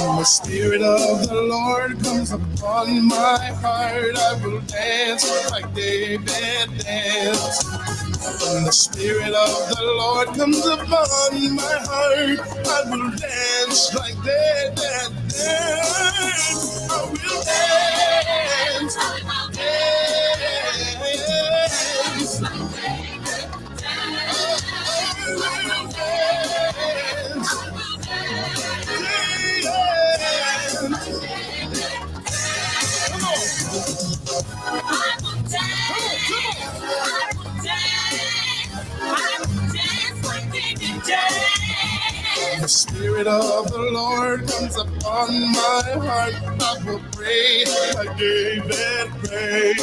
When the Spirit of the Lord comes upon my heart, I will dance like David danced. When the Spirit of the Lord comes upon my heart, I will dance like David danced. I will dance, dance like David danced. The Spirit of the Lord comes upon my heart, I will pray like David prayed.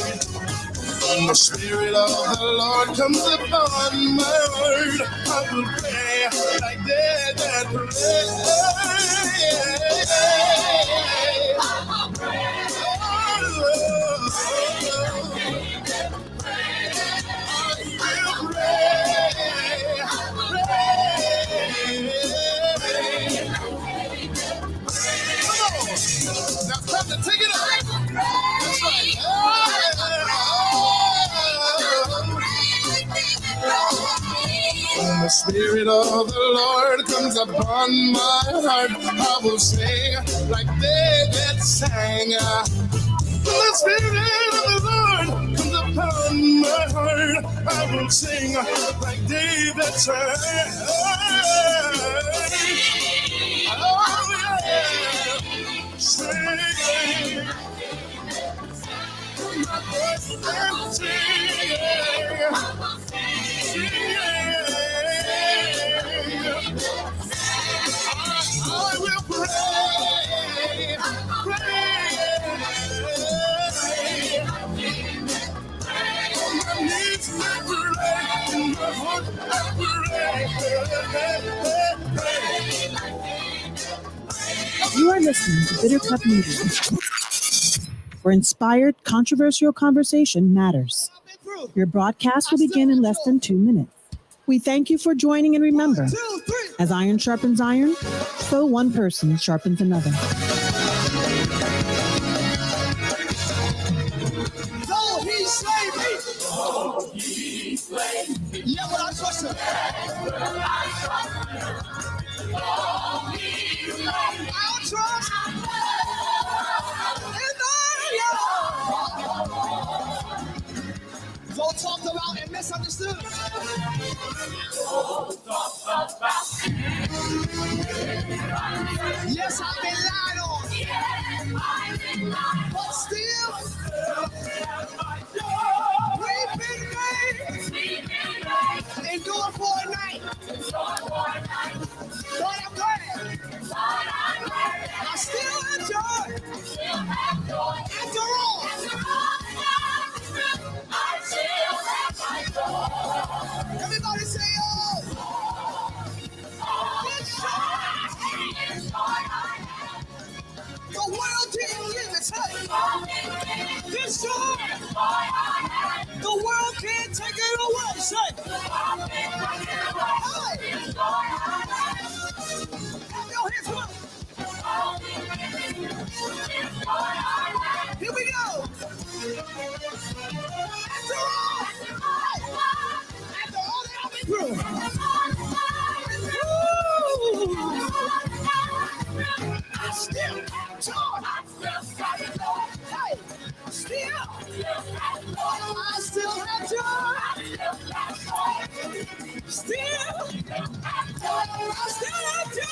When the Spirit of the Lord comes upon my heart, I will pray like David prayed. I will pray. Now time to take it up. That's right. When the Spirit of the Lord comes upon my heart, I will sing like David sang. When the Spirit of the Lord comes upon my heart, I will sing like David sang. Oh, yeah. Sing. My voice and sing. I will pray, on my knees I pray, in my heart I pray. You are listening to Bitter Cup Media, where inspired, controversial conversation matters. Your broadcast will begin in less than 2 minutes. We thank you for joining, and remember, as iron sharpens iron, so one person sharpens another. Though he slay me. Though he slay me. Yeah, but I trust him. Though he slay me. I'll trust him. Though talked about and misunderstood. Yes, I've been lied on. But still, we've been made. Endure for a night. But I'm glad. I still have joy. After all. Everybody say, oh! The world didn't give it to me. This joy, the world can't take it away. Say, hey! Have your hands up. Here we go. After all that I've been through. I still have joy. Hey, still. I still have joy. Still. I still have joy.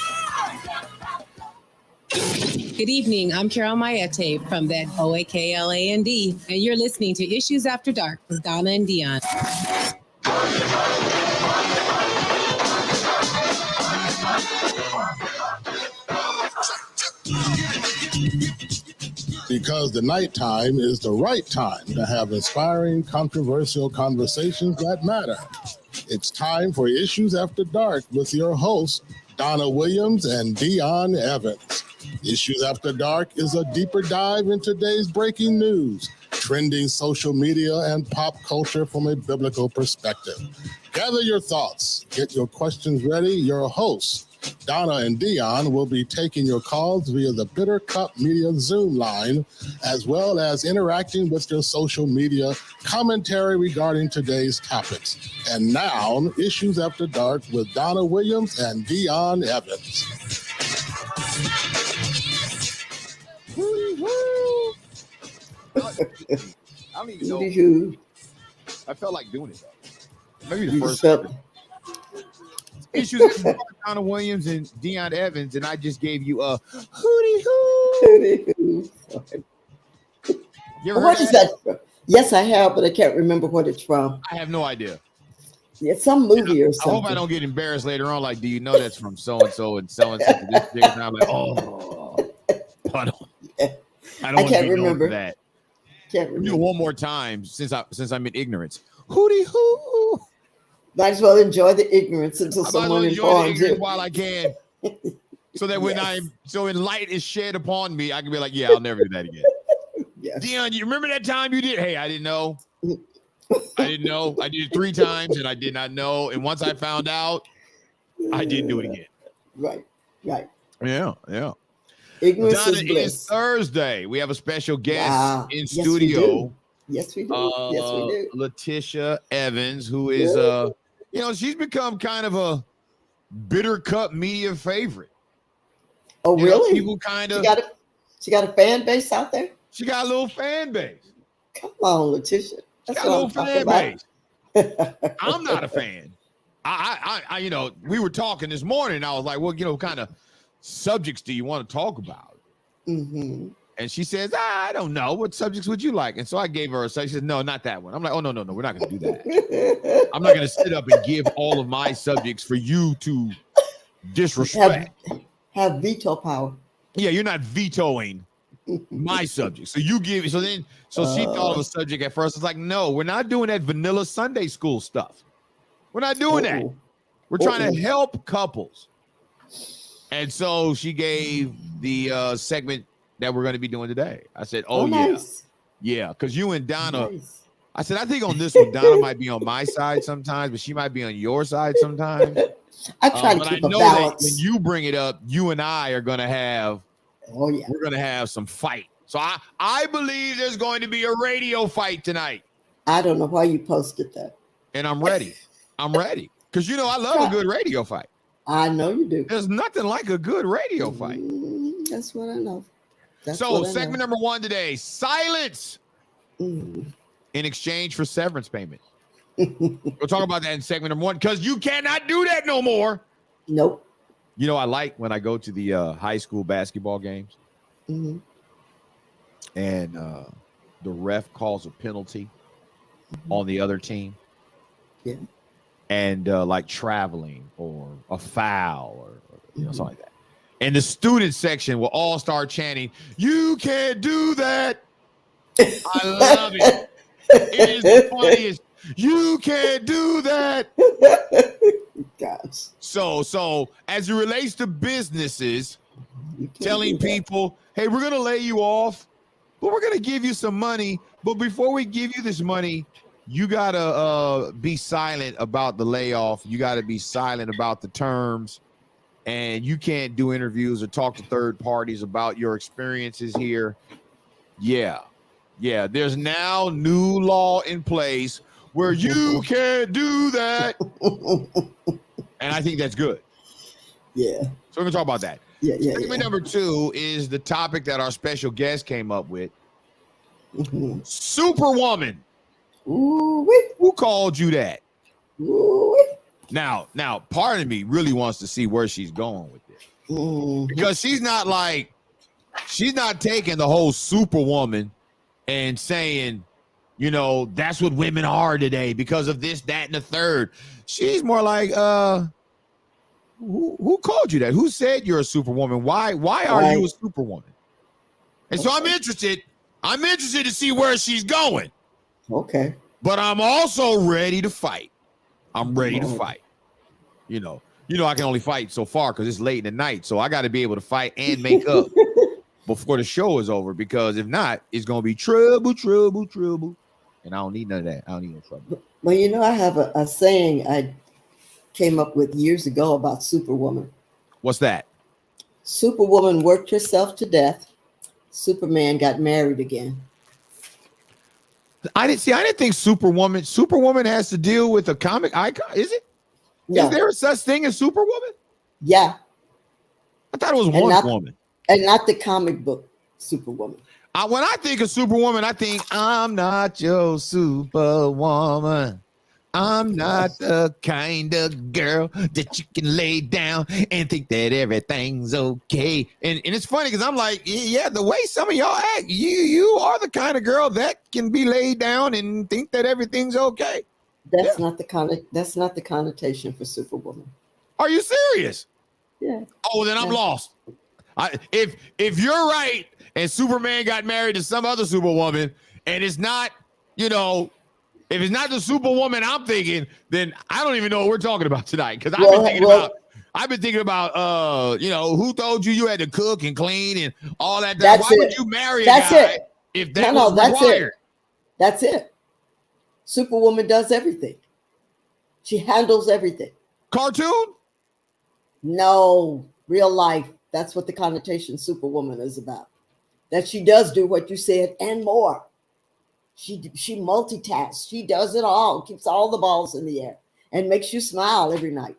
Good evening. I'm Carol Mayete from that OAKLAND, and you're listening to Issues After Dark with Donna and Dion. Because the nighttime is the right time to have inspiring, controversial conversations that matter. It's time for Issues After Dark with your hosts, Donna Williams and Dion Evans. Issues After Dark is a deeper dive in today's breaking news, trending social media, and pop culture from a biblical perspective. Gather your thoughts, get your questions ready. Your hosts, Donna and Dion will be taking your calls via the Bitter Cup Media Zoom line, as well as interacting with your social media commentary regarding today's topics. And now, Issues After Dark with Donna Williams and Dion Evans. I don't even know. I felt like doing it though. Maybe the first Issues with Donna Williams and Dion Evans, and I just gave you a hootie hoo. You ever What heard is that from? Yes, I have, but I can't remember what it's from. I have no idea. It's some movie or I something. hope I don't get embarrassed later on. Like, do you know that's from so and so and so and so? And I'm like, oh, I don't can't remember that. Can't remember. Do it one more time since I'm in ignorance. Hootie hoo. Might as well enjoy the ignorance until someone informs you while I can, so that when light is shed upon me, I can be like, yeah, I'll never do that again. Yes. Dion, you remember that time you did? Hey, I didn't know. I did it 3 times and I did not know. And once I found out, I didn't do it again. Right. Yeah. Ignorance Donna, is bliss. It is Thursday. We have a special guest in studio. Yes, we do. Leticia Evans, who is she's become kind of a Bitter Cup Media favorite. Oh, really? People kind of she got a fan base out there? She got a little fan base. Come on, Leticia. That's what I'm talking about. I'm not a fan. I we were talking this morning. And I was like, well, kind of subjects do you want to talk about? Mm-hmm. And she says, I don't know. What subjects would you like? And so I gave her a subject. She said, no, not that one. I'm like, oh, no, we're not going to do that. I'm not going to sit up and give all of my subjects for you to disrespect. Have veto power. Yeah, you're not vetoing my subject. So you give it. So she thought of a subject at first. It's like, no, we're not doing that vanilla Sunday school stuff. We're not doing that. We're trying to help couples. And so she gave the segment that we're going to be doing today. I said, nice. Yeah, because you and Donna, nice. I said, I think on this one, Donna might be on my side sometimes, but she might be on your side sometimes. I try to keep a balance. That when you bring it up, you and I are going to have, we're going to have some fight. So I believe there's going to be a radio fight tonight. I don't know why you posted that. And I'm ready. Because, I love a good radio fight. I know you do. There's nothing like a good radio fight. That's what I know. Segment number 1 today, silence in exchange for severance payment. We'll talk about that in segment number 1 because you cannot do that no more. Nope. I like when I go to the high school basketball games and the ref calls a penalty on the other team. Yeah. And like traveling or a foul or something like that. And the student section will all start chanting, "You can't do that." I love it. It is the funniest. You can't do that. Gosh. So as it relates to businesses, telling people, hey, we're going to lay you off, but we're going to give you some money. But before we give you this money, you got to be silent about the layoff. You got to be silent about the terms. And you can't do interviews or talk to third parties about your experiences here. Yeah. There's now new law in place where you can't do that. And I think that's good. Yeah. So we're going to talk about that. Yeah. Segment number 2 is the topic that our special guest came up with. SuperWoman. Ooh-wee. Who called you that? Ooh-wee. Now, part of me really wants to see where she's going with this. Because she's not taking the whole Superwoman and saying, that's what women are today because of this, that, and the third. She's more like, who called you that? Who said you're a Superwoman? Why are you a Superwoman? And so I'm interested to see where she's going. Okay. But I'm also ready to fight. I'm ready to fight. I can only fight so far because it's late in the night. So I got to be able to fight and make up before the show is over. Because if not, it's going to be trouble. And I don't need none of that. I don't need no trouble. Well, I have a saying I came up with years ago about Superwoman. What's that? Superwoman worked herself to death. Superman got married again. I didn't think Superwoman has to deal with a comic icon. Is it? No. Is there a such thing as Superwoman? Yeah. I thought it was Wonder Woman. And not the comic book Superwoman. When I think of Superwoman, I think I'm not your Superwoman. I'm not the kind of girl that you can lay down and think that everything's okay. And it's funny because I'm like, yeah, the way some of y'all act, you are the kind of girl that can be laid down and think that everything's okay. That's not the connotation for Superwoman. Are you serious? Yeah. Oh, then I'm lost. If you're right and Superman got married to some other Superwoman and it's not, if it's not the Superwoman I'm thinking, then I don't even know what we're talking about tonight. Because I've been thinking about who told you had to cook and clean and all that. Why would you marry a guy if that was required? That's it. Superwoman does everything. She handles everything. Cartoon? No, real life. That's what the connotation Superwoman is about. That she does do what you said and more. She multitasks. She does it all. Keeps all the balls in the air and makes you smile every night.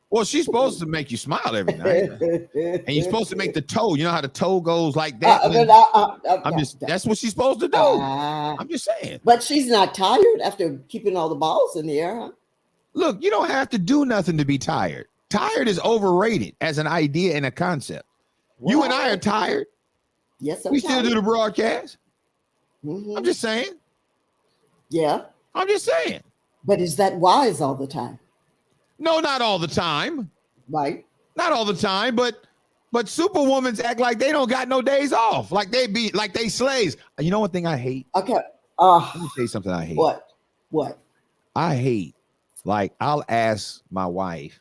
Well, she's supposed to make you smile every night, and you're supposed to make the toe. You know how the toe goes like that. That's what she's supposed to do. I'm just saying. But she's not tired after keeping all the balls in the air, huh? Look, you don't have to do nothing to be tired. Tired is overrated as an idea and a concept. Wow. You and I are tired. Yes, we still do the broadcast. Mm-hmm. I'm just saying. Yeah. I'm just saying. But is that wise all the time? No, not all the time. Right. Not all the time, but Superwomans act like they don't got no days off. Like they slaves. You know one thing I hate? Okay. Let me tell you something I hate. What? I hate, like, I'll ask my wife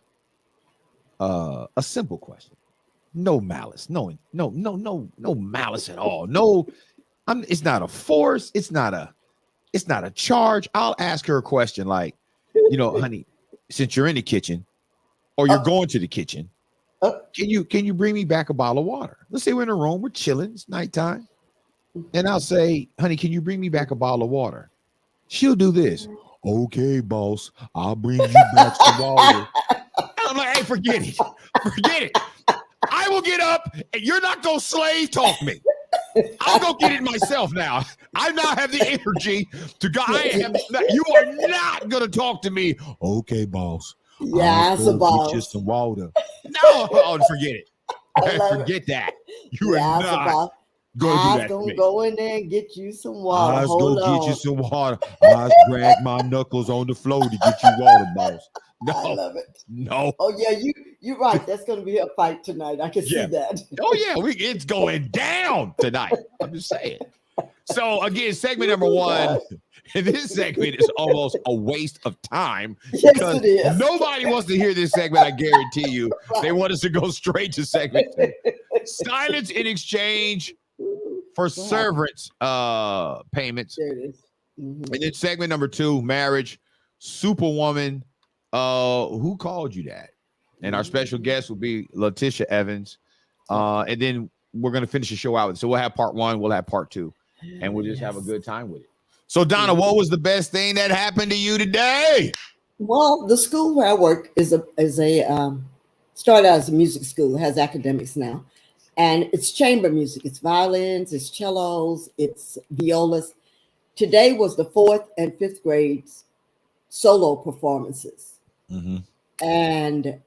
a simple question. No malice. No malice at all. No. It's not a force. It's not a charge. I'll ask her a question like, honey, since you're in the kitchen or you're going to the kitchen, can you bring me back a bottle of water? Let's say we're in a room, we're chilling, it's nighttime. And I'll say, honey, can you bring me back a bottle of water? She'll do this. Okay, boss, I'll bring you back some water. I'm like, hey, forget it. I will get up and you're not going to slave talk me. I'll go get it myself now. I now have the energy to go. You are not going to talk to me. Okay, boss. Yeah, it's a boss. Get you some water. No, forget it. Forget that. You are not going to do that to me. Go in there and get you some water. I was going to get you some water. I drag my knuckles on the floor to get you water, boss. No, I love it. No. Oh yeah, you're right. That's going to be a fight tonight. I can see that. Oh yeah, it's going down tonight. I'm just saying. So again, segment number one. This segment is almost a waste of time because it is. Nobody wants to hear this segment. I guarantee you. They want us to go straight to segment two. Silence in exchange for severance payments. There it is. Mm-hmm. And then segment number two, marriage, Superwoman. Who called you that? And our special guest will be Leticia Evans. And then we're going to finish the show out with it. So we'll have part one, we'll have part two, and we'll just have a good time with it. So Donna, what was the best thing that happened to you today? Well, the school where I work is a started out as a music school, has academics now. And it's chamber music. It's violins, it's cellos, it's violas. Today was the 4th and 5th grades solo performances. Mm-hmm. And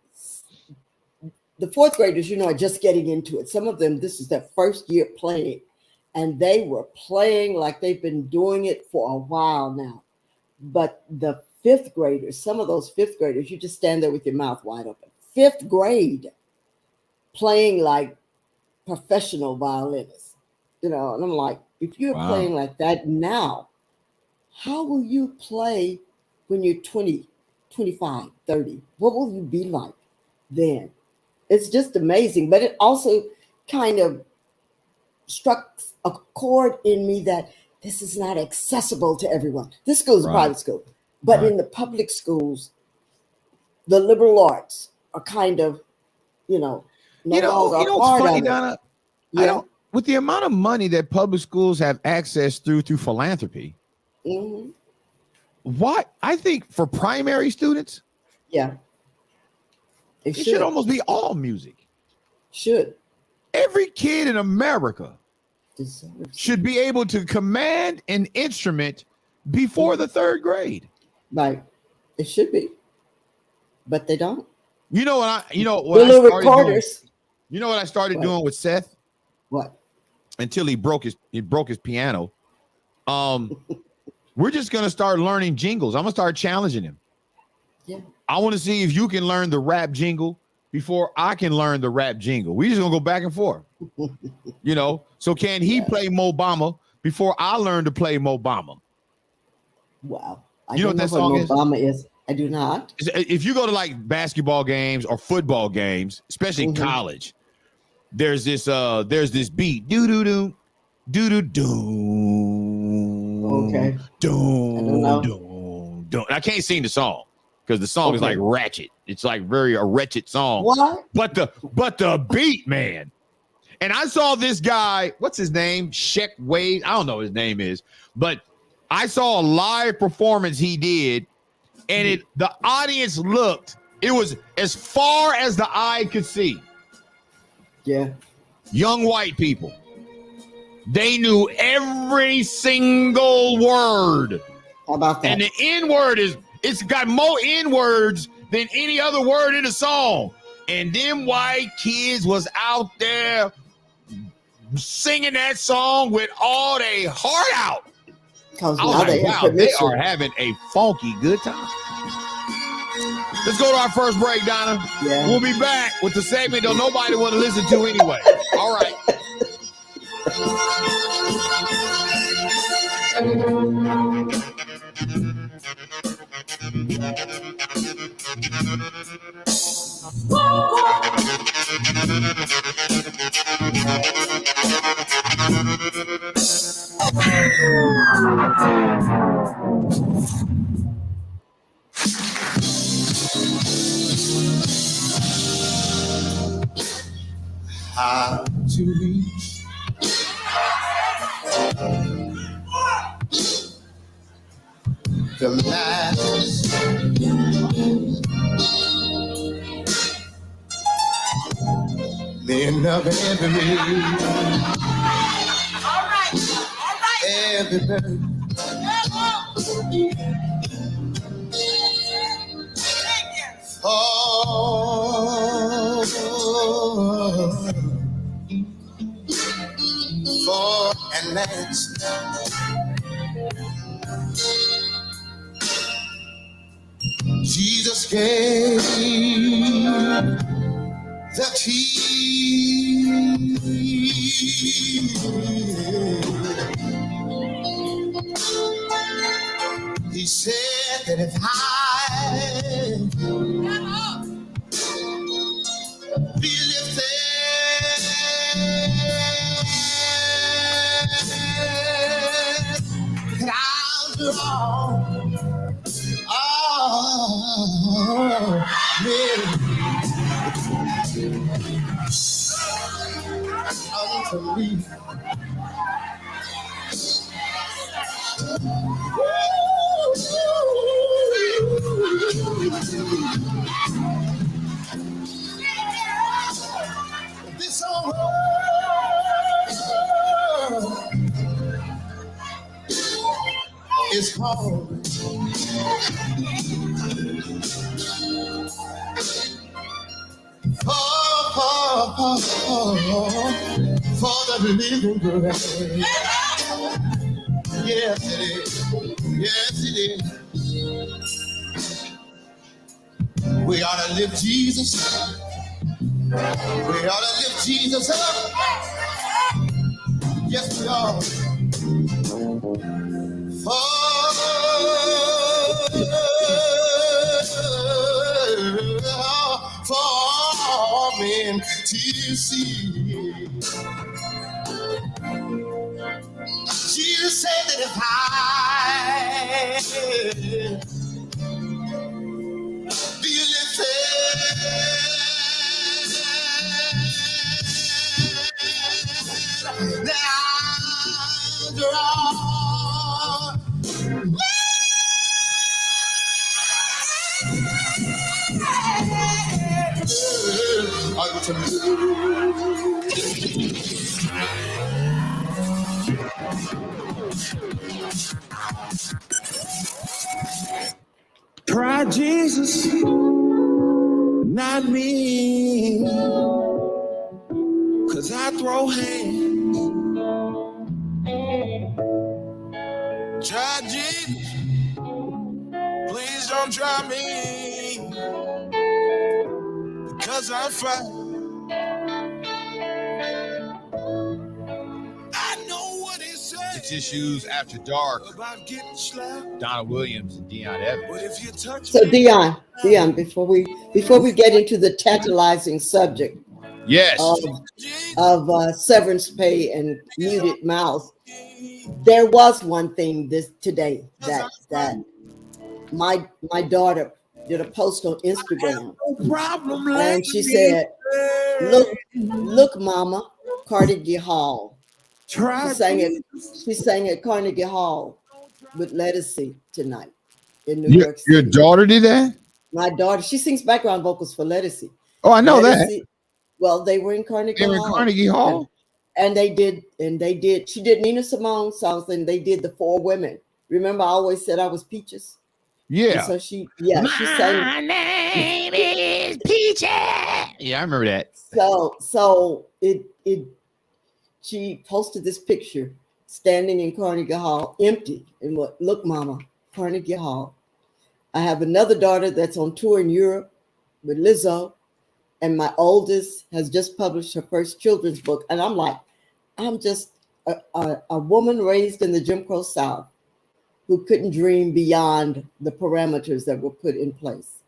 the 4th graders, are just getting into it. Some of them, this is their first year playing, and they were playing like they've been doing it for a while now. But the 5th graders, some of those 5th graders, you just stand there with your mouth wide open. 5th grade playing like professional violinists, and I'm like, if you're playing like that now, how will you play when you're 20, 25, 30? What will you be like then? It's just amazing. But it also kind of struck a chord in me that this is not accessible to everyone. This school is a private school, but in the public schools, the liberal arts are kind of, no You know longer a what's part funny, of it. Donna? Yeah. With the amount of money that public schools have access through philanthropy, Mm-hmm. why? I think for primary students, Yeah. it should almost be all music. Should. Every kid in America Deserves should be able to command an instrument before the third grade. Right. It should be. But they don't. You know what I Little started doing? recorders. You know what I started doing with Seth? What? Until he broke his piano. We're just gonna start learning jingles. I'm gonna start challenging him. Yeah. I want to see if you can learn the rap jingle before I can learn the rap jingle. We just gonna go back and forth. So can he play Mo Bamba before I learn to play Mo Bamba? Wow. You know what that song is? Obama is. I do not. If you go to like basketball games or football games, especially college, there's this beat. Do do do do do do. Okay. Do. I can't sing the song because the song is like ratchet. It's like a wretched song. What? But the beat, man. And I saw this guy, what's his name? Sheck Wade. I don't know what his name is, but I saw a live performance he did, and the audience looked, it was as far as the eye could see. Yeah. Young white people. They knew every single word. How about that? And the N-word it's got more N-words than any other word in the song. And them white kids was out there singing that song with all their heart out. Because now they have permission. They are having a funky good time. Let's go to our first break, Donna. Yeah. We'll be back with the segment that nobody want to listen to anyway. All right. How to reach the last men of every bird. For and last Jesus gave the key. He said that if I be lifted, and I'll draw all men unto me. This whole world is home. For the living bread. Yes, it is. Yes, it is. We ought to lift Jesus. We ought to lift Jesus up. Yes, we are. For all men to see. Jesus said that if I be lifted, to move. Try Jesus, not me. 'Cause I throw hands. Try Jesus, please don't try me. Because I'm fine. I know what it says. It's Issues After Dark. About getting slapped. Donna Williams and Dion Evans. But if you touch So me, Dion, before we get into the tantalizing subject Yes. of severance pay and muted mouths, there was one thing today that my daughter did a post on Instagram, problem, and she said, "Look, Mama, Carnegie Hall." Try She sang at Carnegie Hall with Leticia tonight in New York City. Your daughter did that? My daughter, she sings background vocals for Leticia. Oh, I know that. Well, they were in Carnegie They were in Hall. Carnegie Hall? And they did. She did Nina Simone songs, and they did the Four Women. Remember, I always said I was Peaches. Yeah. And so she sang. My name is Peaches. Yeah, I remember that. So she posted this picture standing in Carnegie Hall, empty, and look, Mama, Carnegie Hall. I have another daughter that's on tour in Europe with Lizzo, and my oldest has just published her first children's book. And I'm like, I'm just a woman raised in the Jim Crow South who couldn't dream beyond the parameters that were put in place.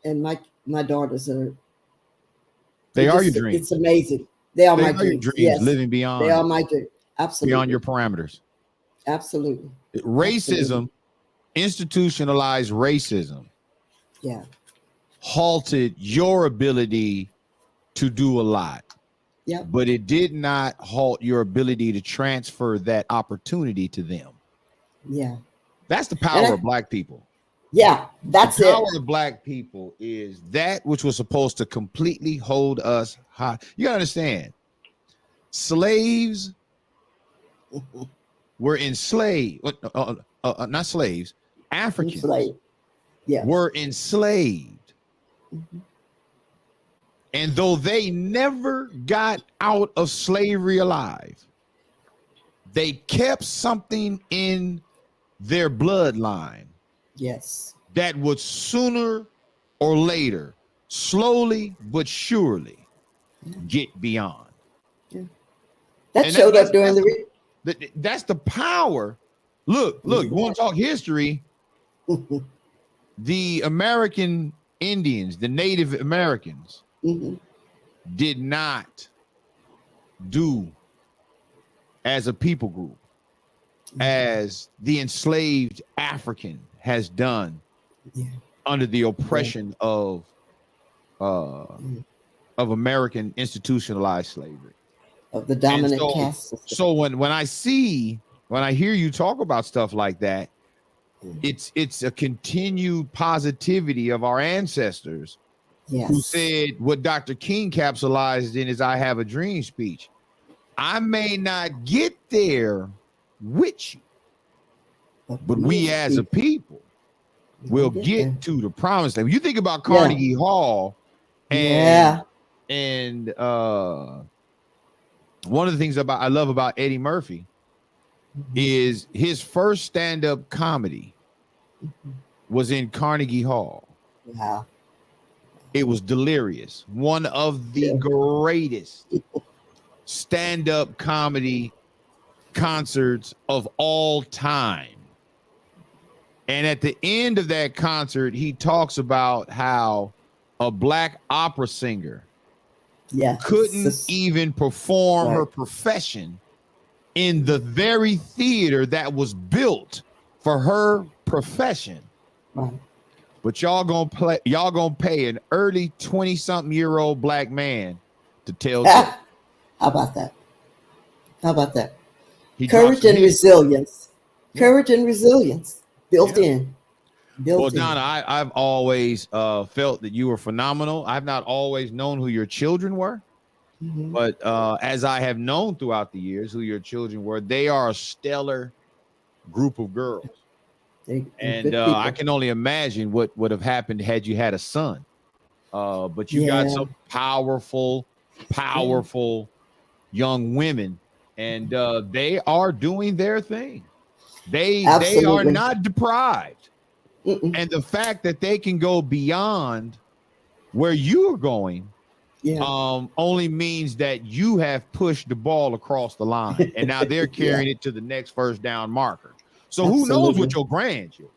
And my daughters are. They are your dreams. It's amazing. They are my dreams. Dreams, yes. Living beyond. They are my dreams. Absolutely. Beyond your parameters. Absolutely. Racism, Absolutely. Institutionalized racism, halted your ability to do a lot. Yeah. But it did not halt your ability to transfer that opportunity to them. Yeah. That's the power of Black people. Yeah, that's the power it. of Black people is that which was supposed to completely hold us high. You gotta understand, slaves were enslaved. Not slaves. Africans were enslaved. Mm-hmm. And though they never got out of slavery alive, they kept something in their bloodline. Yes. That would sooner or later, slowly but surely, get beyond. Yeah. That showed up during that's the power. Look, you want to talk history? The American Indians, the Native Americans, did not do as a people group as the enslaved African has done under the oppression of American institutionalized slavery, of the dominant caste system. So when I hear you talk about stuff like that, it's a continued positivity of our ancestors who said what Dr. King capsulized in his "I Have a Dream" speech. I may not get there with you, but we as a people will get to the promised land. You think about Carnegie Hall, and one of the things I love about Eddie Murphy is his first stand-up comedy was in Carnegie Hall. Wow. It was Delirious, one of the greatest stand-up comedy concerts of all time. And at the end of that concert, he talks about how a Black opera singer couldn't even perform her profession in the very theater that was built for her profession. Right. But y'all gonna pay an early 20-something-year-old Black man to tell you. How about that? Courage and resilience. Courage and resilience built in. Well, Donna, I've always felt that you were phenomenal. I've not always known who your children were, but as I have known throughout the years who your children were, they are a stellar group of girls. And I can only imagine what would have happened had you had a son. But you got some powerful young women, and they are doing their thing. They are not deprived. And the fact that they can go beyond where you are going only means that you have pushed the ball across the line, and now they're carrying it to the next first down marker. So who knows what your grandchildren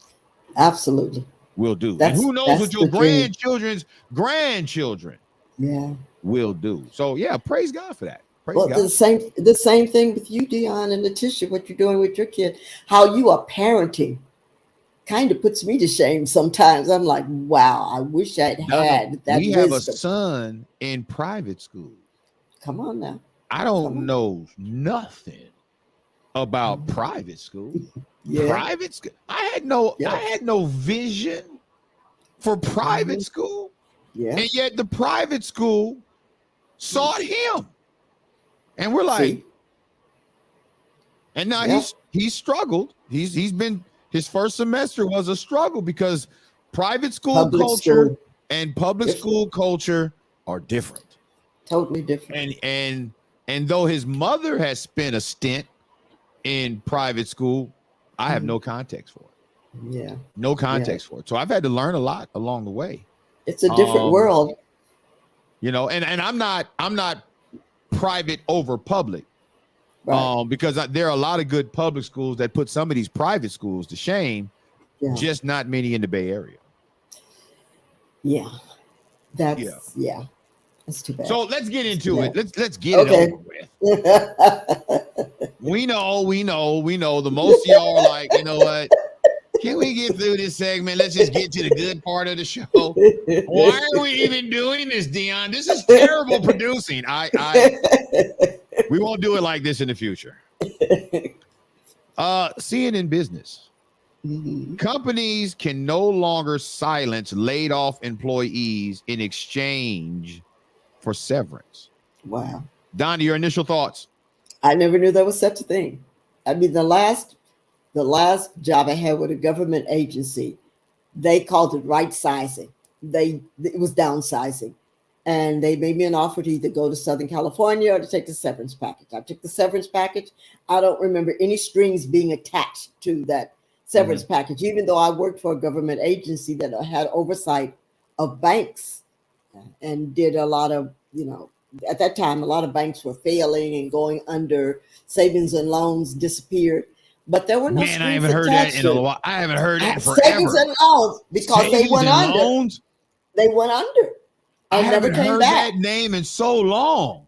will do, and who knows what your grandchildren's grandchildren will do. So praise God for that. God. The same thing with you, Dion and Leticia, what you're doing with your kid, how you are parenting kind of puts me to shame sometimes. I'm like, wow, I wish I'd had that. We have a son in private school. Come on now. I don't know nothing about private school. Private school. I had no vision for private school. And yet the private school sought him. And we're like, and now he's struggled. He's been, his first semester was a struggle because private school culture and public school culture are different. Totally different. And though his mother has spent a stint in private school, I have no context for it. No context for it. So I've had to learn a lot along the way. It's a different world. And I'm not private over public. Because there are a lot of good public schools that put some of these private schools to shame, just not many in the Bay Area. That's too bad. So let's get into it. Let's get it over with. We know. The most of y'all are like, you know what? Can we get through this segment? Let's just get to the good part of the show. Why are we even doing this, Dion? This is terrible producing. We won't do it like this in the future. Seeing in business. Companies can no longer silence laid off employees in exchange for severance. Wow. Don, your initial thoughts? I never knew there was such a thing. I mean, the last job I had with a government agency, they called it right sizing. It was downsizing. And they made me an offer to either go to Southern California or to take the severance package. I took the severance package. I don't remember any strings being attached to that severance package, even though I worked for a government agency that had oversight of banks and did a lot of, at that time, a lot of banks were failing and going under. Savings and loans disappeared. But there were no strings I haven't heard that in a while. I haven't heard that forever. Savings and loans, because they went under. Loans? They went under. I haven't heard that name in so long.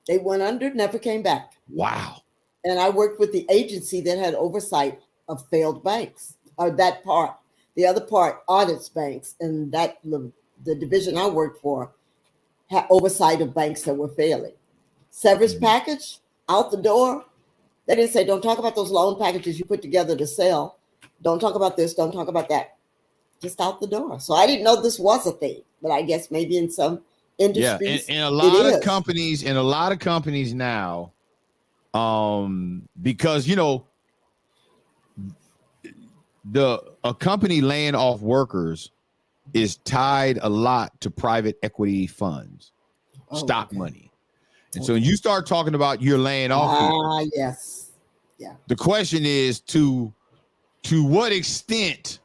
They went under, never came back. Wow. And I worked with the agency that had oversight of failed banks, or that part. The other part audits banks, and that the division I worked for had oversight of banks that were failing. Severance package, out the door. They didn't say, don't talk about those loan packages you put together to sell. Don't talk about this, don't talk about that. Just out the door. So I didn't know this was a thing, but I guess maybe in some industries. Yeah, in a lot of companies now, because a company laying off workers is tied a lot to private equity funds, stock money. And so when you start talking about you're laying off people, yes. Yeah. The question is to what extent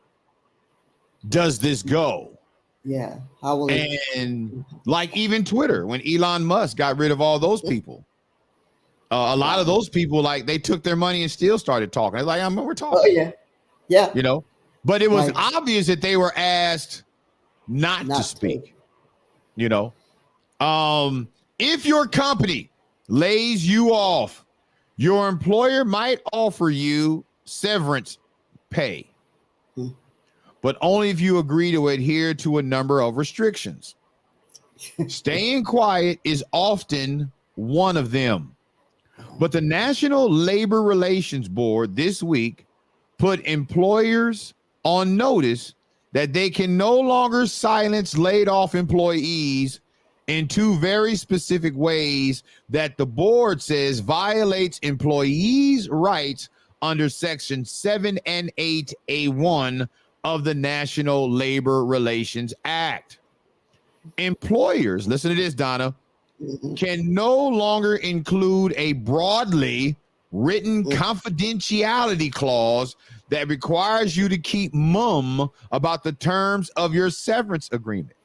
does this go? Yeah. How will and like even Twitter, when Elon Musk got rid of all those people, a lot of those people, like, they took their money and still started talking. It's like, we're talking. Oh yeah. Yeah. But it was obvious that they were asked not to speak. If your company lays you off, your employer might offer you severance pay, but only if you agree to adhere to a number of restrictions. Staying quiet is often one of them. But the National Labor Relations Board this week put employers on notice that they can no longer silence laid off employees in two very specific ways that the board says violates employees' rights under Section 7 and 8A1 of the National Labor Relations Act. Employers, listen to this, Donna, can no longer include a broadly written confidentiality clause that requires you to keep mum about the terms of your severance agreement.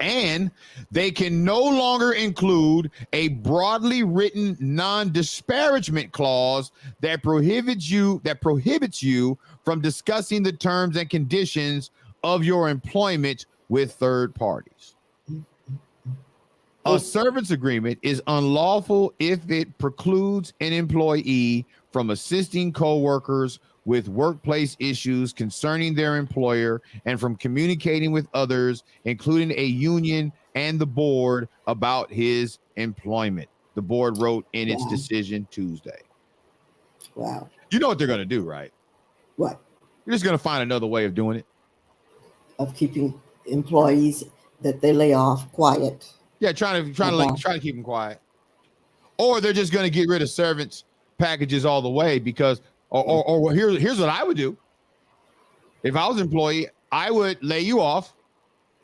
And they can no longer include a broadly written non-disparagement clause that prohibits you from discussing the terms and conditions of your employment with third parties. A servants agreement is unlawful if it precludes an employee from assisting coworkers with workplace issues concerning their employer and from communicating with others, including a union and the board, about his employment. The board wrote in its decision Tuesday. Wow. You know what they're going to do, right? What? You're just going to find another way of doing it. Of keeping employees that they lay off quiet. Yeah, trying to keep them quiet. Or they're just going to get rid of servants packages all the way because or here's what I would do. If I was an employee, I would lay you off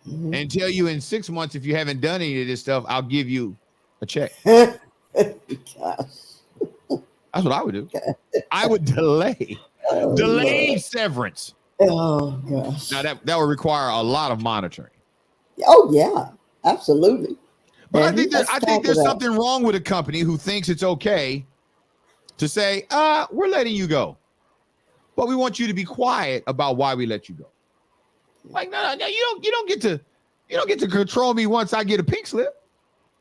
and tell you in 6 months, if you haven't done any of this stuff, I'll give you a check. That's what I would do. I would delay severance. Oh gosh. Now that would require a lot of monitoring. Oh yeah, absolutely. But I think there's something wrong with a company who thinks it's okay to say, we're letting you go, but we want you to be quiet about why we let you go. Like, no, you don't get to control me once I get a pink slip.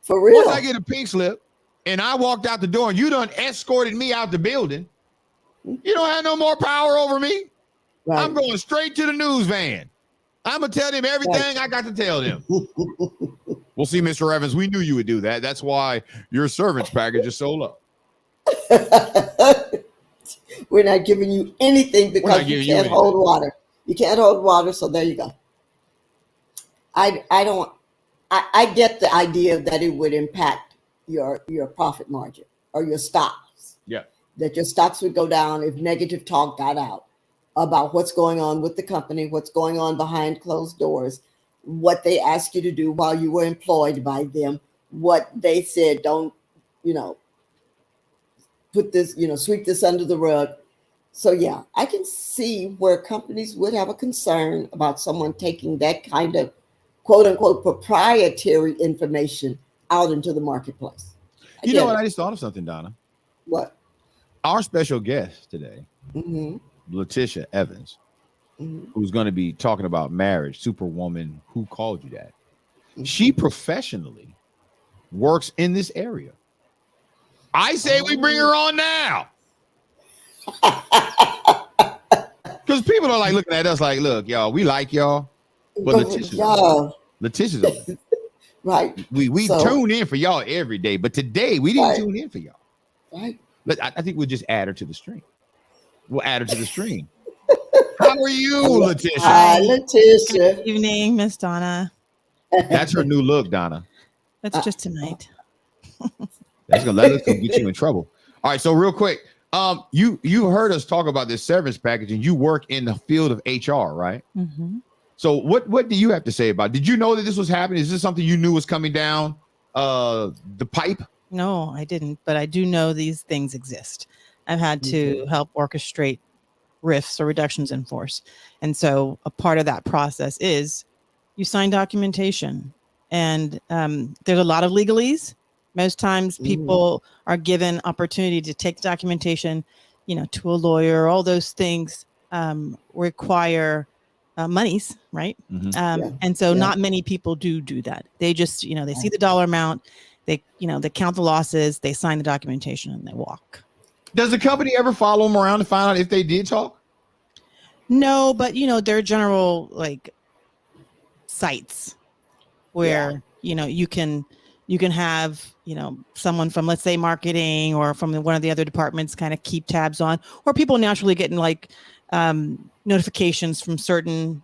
For real. Once I get a pink slip and I walked out the door and you done escorted me out the building, you don't have no more power over me. Right. I'm going straight to the news van. I'm going to tell them everything I got to tell them. We'll see, Mr. Evans. We knew you would do that. That's why your servants package is so low. We're not giving you anything because you can't hold water. You can't hold water, so there you go. I get the idea that it would impact your profit margin or your stocks. Yeah. That your stocks would go down if negative talk got out about what's going on with the company, what's going on behind closed doors, what they asked you to do while you were employed by them, what they said, don't, put this, sweep this under the rug. So yeah, I can see where companies would have a concern about someone taking that kind of quote unquote proprietary information out into the marketplace. You know what? I just thought of something, Donna. What? Our special guest today, Leticia Evans, who's going to be talking about marriage, SuperWoman, Who Called You That? She professionally works in this area. I say we bring her on now. Because people are like looking at us like, look, y'all, we like y'all. But Leticia's on. Right. We tune in for y'all every day. But today we didn't tune in for y'all. Right. But I think we'll just add her to the stream. We'll add her to the stream. How are you, Leticia? Hi, Leticia. Good evening, Miss Donna. That's her new look, Donna. That's just tonight. That's gonna let us get you in trouble. All right, so real quick, you heard us talk about this severance package, and you work in the field of HR, right? Mm-hmm. So what do you have to say about it? Did you know that this was happening? Is this something you knew was coming down the pipe? No, I didn't, but I do know these things exist. I've had to help orchestrate RIFs or reductions in force. And so a part of that process is you sign documentation, and there's a lot of legalese. Most times people are given opportunity to take the documentation, to a lawyer. All those things require monies, right? And so not many people do that. They just, they see the dollar amount, they count the losses, they sign the documentation, and they walk. Does the company ever follow them around to find out if they did talk? No, but there are general sites where you can have someone from, let's say, marketing or from one of the other departments kind of keep tabs on, or people naturally getting notifications from certain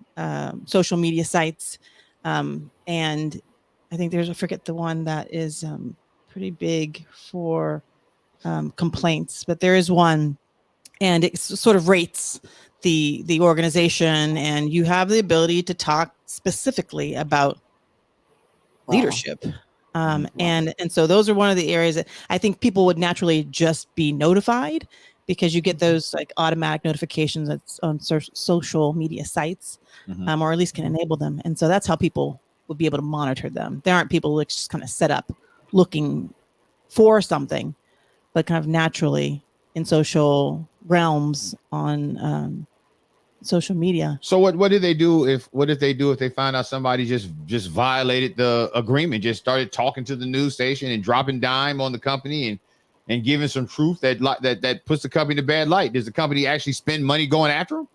social media sites. And I think I forget the one that is pretty big for complaints, but there is one, and it sort of rates the organization, and you have the ability to talk specifically about leadership. And so those are one of the areas that I think people would naturally just be notified, because you get those like automatic notifications that's on social media sites, or at least can enable them. And so that's how people would be able to monitor them. There aren't people that just kind of set up looking for something, but kind of naturally in social realms on social media. So what did they do if they find out somebody just violated the agreement, just started talking to the news station and dropping dime on the company and giving some truth that puts the company to bad light? Does the company actually spend money going after them?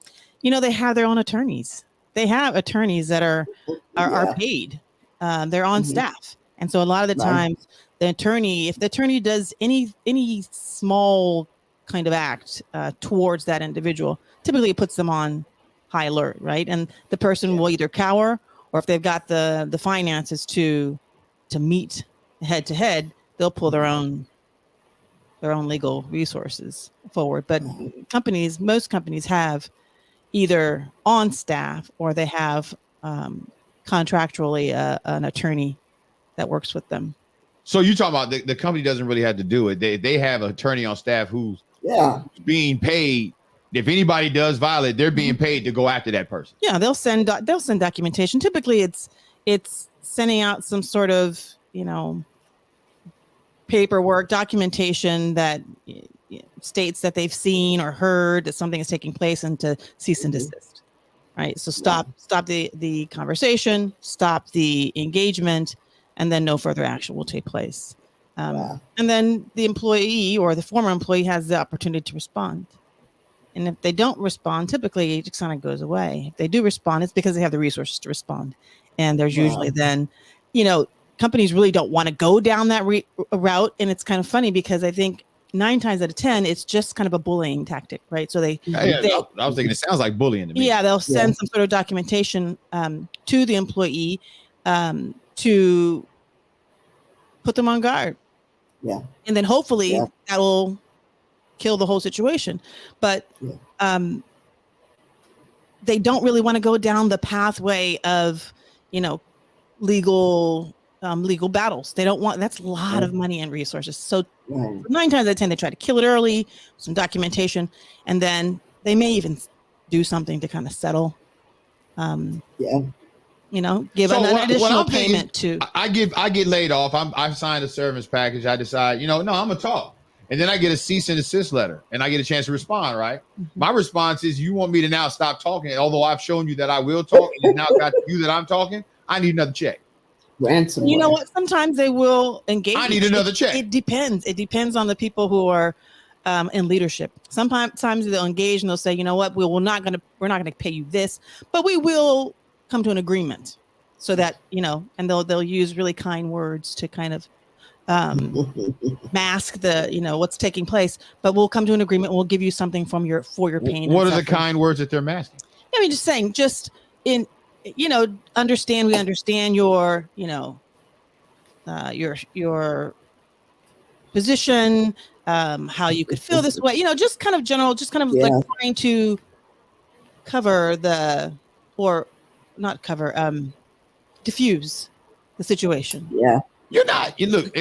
They have their own attorneys. They have attorneys that are paid. They're on staff. And so a lot of the times if the attorney does any small kind of act towards that individual, typically it puts them on high alert, right? And the person will either cower, or if they've got the finances to meet head to head, they'll pull their own legal resources forward. But most companies have either on staff, or they have contractually an attorney that works with them. So you're talking about the company doesn't really have to do it. They have an attorney on staff who's being paid. If anybody does violate, they're being paid to go after that person. Yeah, they'll send documentation. Typically, it's sending out some sort of paperwork documentation that states that they've seen or heard that something is taking place, and to cease and desist. Right. So stop the conversation, stop the engagement, and then no further action will take place. And then the employee or the former employee has the opportunity to respond. And if they don't respond, typically it just kind of goes away. If they do respond, it's because they have the resources to respond. And there's usually then, companies really don't want to go down that route. And it's kind of funny, because I think 9 times out of 10, it's just kind of a bullying tactic, right? So I was thinking it sounds like bullying to me. Yeah, they'll send some sort of documentation to the employee to put them on guard. Yeah. And then hopefully that will kill the whole situation. But they don't really want to go down the pathway of, legal battles. They don't want, that's a lot of money and resources. So 9 times out of 10, they try to kill it early, some documentation, and then they may even do something to kind of settle. Give an additional payment to. I get laid off. I signed a severance package. I decide, no, I'm gonna talk, and then I get a cease and desist letter, and I get a chance to respond. Right. My response is, you want me to now stop talking, although I've shown you that I will talk, and it's now got you that I'm talking. I need another check. Ransom. You know what? Sometimes they will engage. I need another check. It depends. It depends on the people who are in leadership. Sometimes they'll engage and they'll say, you know what, we're not gonna pay you this, but we will come to an agreement, so that and they'll use really kind words to kind of mask the what's taking place. But we'll come to an agreement. We'll give you something for your pain. What are the kind words that they're masking? I mean, just saying, understand. We understand your position, how you could feel this way. Just kind of general, just kind of like trying to cover diffuse the situation. Yeah. You're not.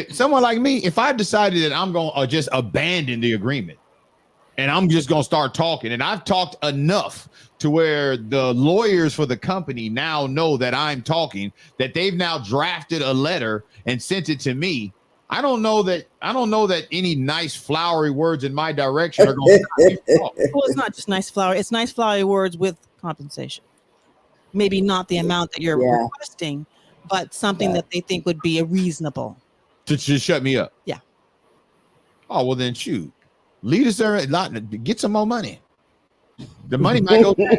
Someone like me, if I decided that I'm going to just abandon the agreement and I'm just going to start talking, and I've talked enough to where the lawyers for the company now know that I'm talking, that they've now drafted a letter and sent it to me. I don't know that any nice flowery words in my direction are going to Well, it's not just nice flowery. It's nice flowery words with compensation. Maybe not the amount that you're requesting, but something that they think would be a reasonable. To shut me up. Yeah. Oh, well then shoot. Leaders get some more money. The money might go down.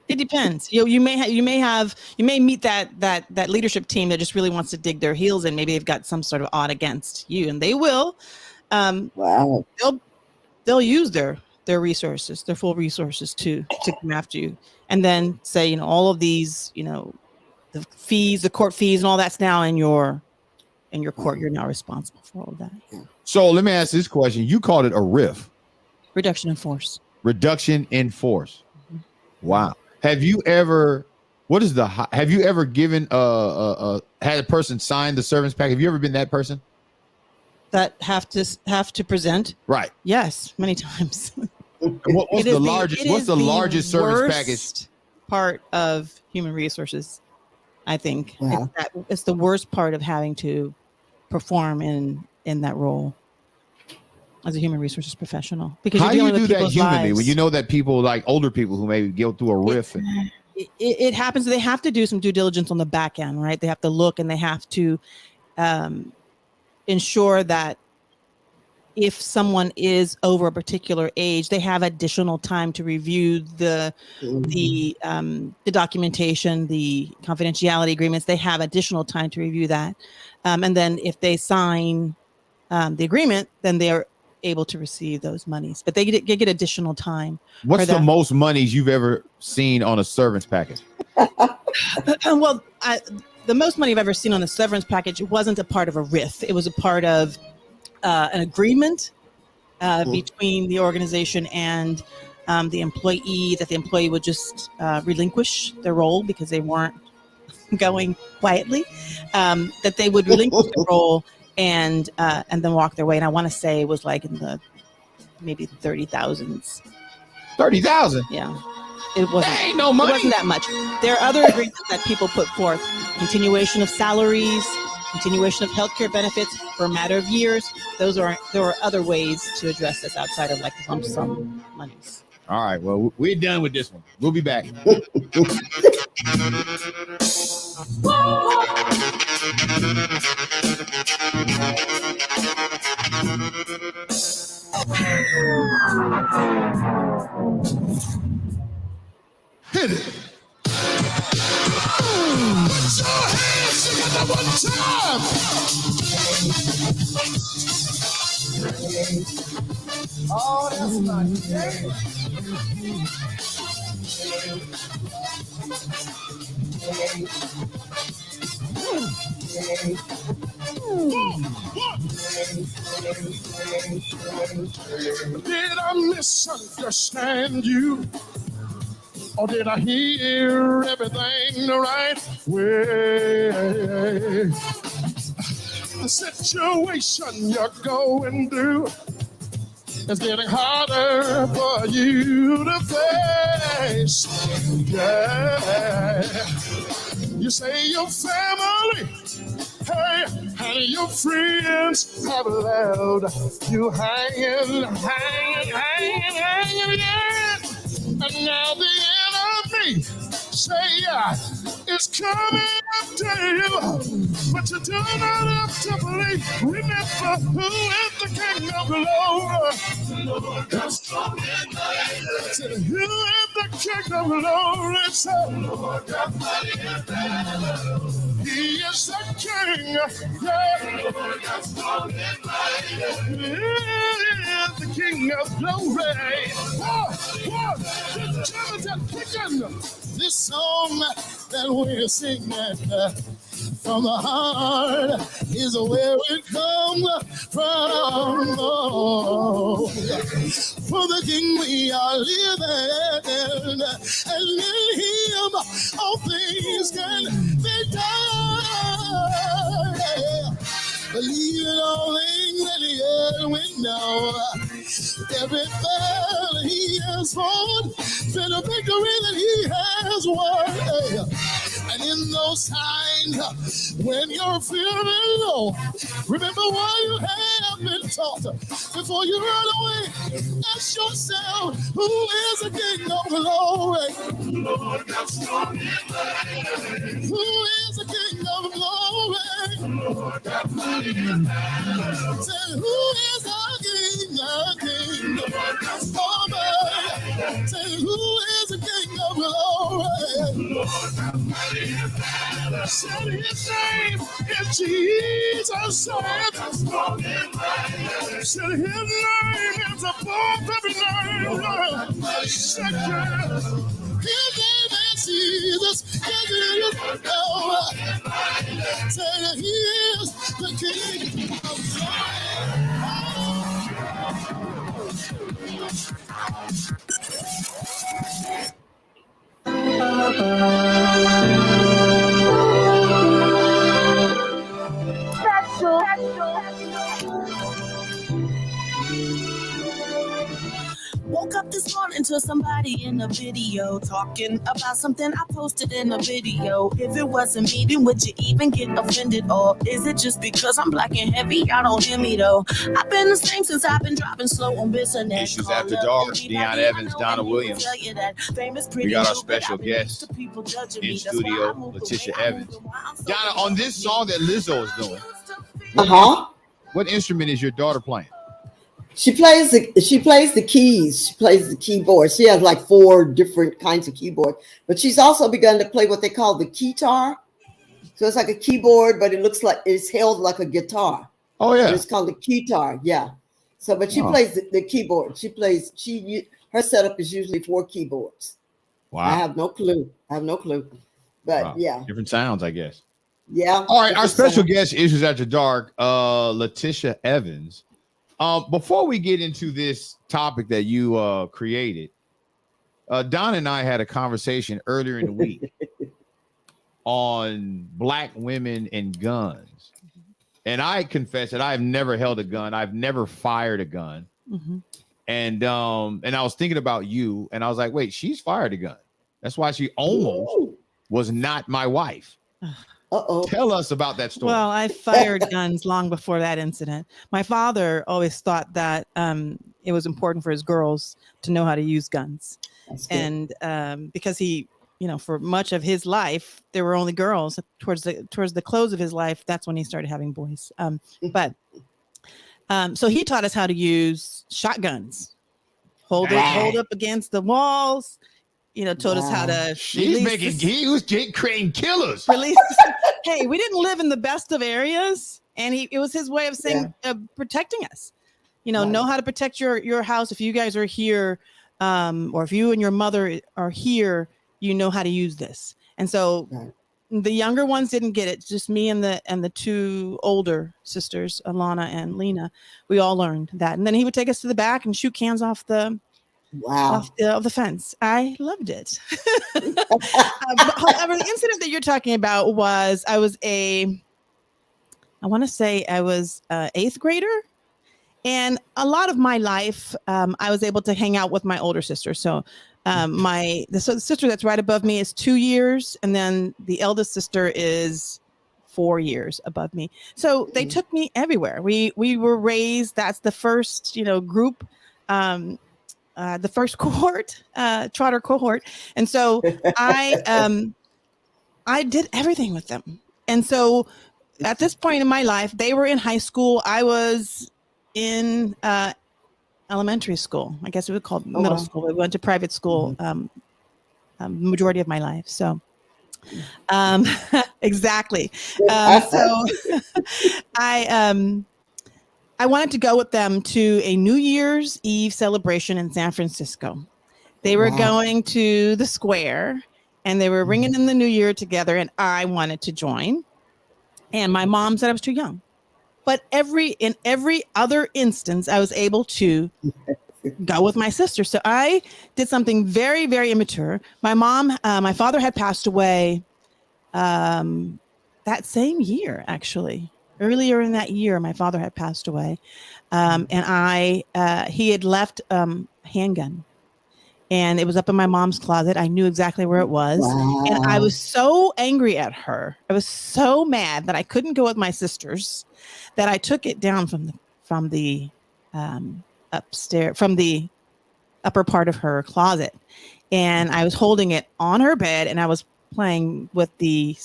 It depends. You may meet that leadership team that just really wants to dig their heels in. Maybe they've got some sort of odd against you, and they will. They'll use their their resources, their full resources to come after you, and then say, all of these, the fees, the court fees, and all that's now in your court. You're now responsible for all of that. So let me ask this question: you called it a RIF, reduction in force. Reduction in force. Mm-hmm. Wow. Have you ever? Have you ever given had a person sign the severance pack? Have you ever been that person that have to present? Right. Yes, many times. What's the largest severance package? Part of human resources, I think. Wow. It's the worst part of having to perform in that role as a human resources professional, because how do you do that humanly lives. when you know that people, like older people who maybe go through a RIF? It happens. They have to do some due diligence on the back end, right? They have to look, and they have to ensure that if someone is over a particular age, they have additional time to review the documentation, the confidentiality agreements. They have additional time to review that, and then if they sign the agreement, then they are able to receive those monies. But they get additional time. What's the most monies you've ever seen on a severance package? Well, the most money I've ever seen on the severance package wasn't a part of a RIF. It was a part of an agreement between the organization and the employee, that the employee would just relinquish their role because they weren't going quietly, that they would relinquish the role and then walk their way. And I want to say it was like in the maybe 30,000s. 30,000? Yeah. It wasn't. That ain't no money. It wasn't that much. There are other agreements that people put forth: continuation of salaries, continuation of healthcare benefits for a matter of years. There are other ways to address this outside of like the lump sum monies. All right. Well, we're done with this one. We'll be back. Hit it. Put your hands together one time. Oh, that's nice. Did I misunderstand you? Or did I hear everything the right way? The situation you're going through is getting harder for you to face. Yeah. You say your family, hey, and your friends have left you hanging, yeah. And now the enemy say it's coming after you, but you do not have to believe. Remember who is the King of Glory. Lord, that's strong in mighty. Who is the King of Glory? Lord, that's mighty in battle. He is the King. Yeah. Lord, that's strong and mighty. He is the King of Glory. This song that we're singing from the heart is where it comes from. For the King we are living, and in Him all things can be done. Believe in all things that He had we know. Every battle He has won, been a victory that He has won. And in those times when you're feeling low, remember what you have been taught. Before you run away, ask yourself, who is the King of Glory? Lord, that's strong in mighty. Who is the King of Glory? Lord, that's mighty in battle. Say, who is the King? The King. Lord, that's strong. Say, who is the King of Glory? Said his name is Jesus. Said his name is above every name. Said his name is Jesus. His name is said he is the King of Woke up this morning to somebody in a video talking about something I posted in a video. If it wasn't me, then would you even get offended? Or is it just because I'm black and heavy? Y'all don't hear me though. I've been the same since I've been dropping slow on business. Issues After Dark, Deion Evans, Donna Williams. We got our special guest in studio, Leticia Evans. Donna, on this song that Lizzo is doing, what instrument is your daughter playing? She plays the keys. She plays the keyboard. She has like 4 different kinds of keyboard, but she's also begun to play what they call the keytar. So it's like a keyboard, but it looks like it's held like a guitar. Oh yeah, and it's called the keytar. Yeah. So, but she plays the keyboard. Her setup is usually 4 keyboards. Wow. I have no clue. But yeah, different sounds, I guess. Yeah. All right, our special guest, Issues After Dark, Leticia Evans. Before we get into this topic that you created, Don and I had a conversation earlier in the week on black women and guns. And I confess that I've never held a gun. I've never fired a gun. Mm-hmm. And I was thinking about you, and I was like, wait, she's fired a gun. That's why she almost was not my wife. Tell us about that story. Well, I fired guns long before that incident. My father always thought that it was important for his girls to know how to use guns. And because he, for much of his life, there were only girls. Towards the close of his life, that's when he started having boys. So he taught us how to use shotguns, hold up against the walls. Told us how to. He was creating killers. Hey, we didn't live in the best of areas, and it was his way of saying protecting us. Know how to protect your house. If you guys are here, or if you and your mother are here, you know how to use this. And so the younger ones didn't get it. Just me and the 2 older sisters, Alana and Lena. We all learned that, and then he would take us to the back and shoot cans off the fence. I loved it. However, the incident that you're talking about was I was 8th grader, and a lot of my life I was able to hang out with my older sister. So the sister that's right above me is 2 years, and then the eldest sister is 4 years above me. So they took me everywhere. We were raised. That's the first group. The first cohort, Trotter cohort. And so I did everything with them. And so at this point in my life, they were in high school. I was in elementary school. I guess we would call it middle school. We went to private school majority of my life. So exactly. So I wanted to go with them to a New Year's Eve celebration in San Francisco. They were going to the square, and they were ringing in the new year together, and I wanted to join. And my mom said I was too young. But in every other instance, I was able to go with my sister. So I did something very, very immature. My father had passed away that same year, actually. Earlier in that year, my father had passed away, and he had left handgun, and it was up in my mom's closet. I knew exactly where it was, and I was so angry at her. I was so mad that I couldn't go with my sisters, that I took it down from the upstairs, from the upper part of her closet, and I was holding it on her bed, and I was playing with the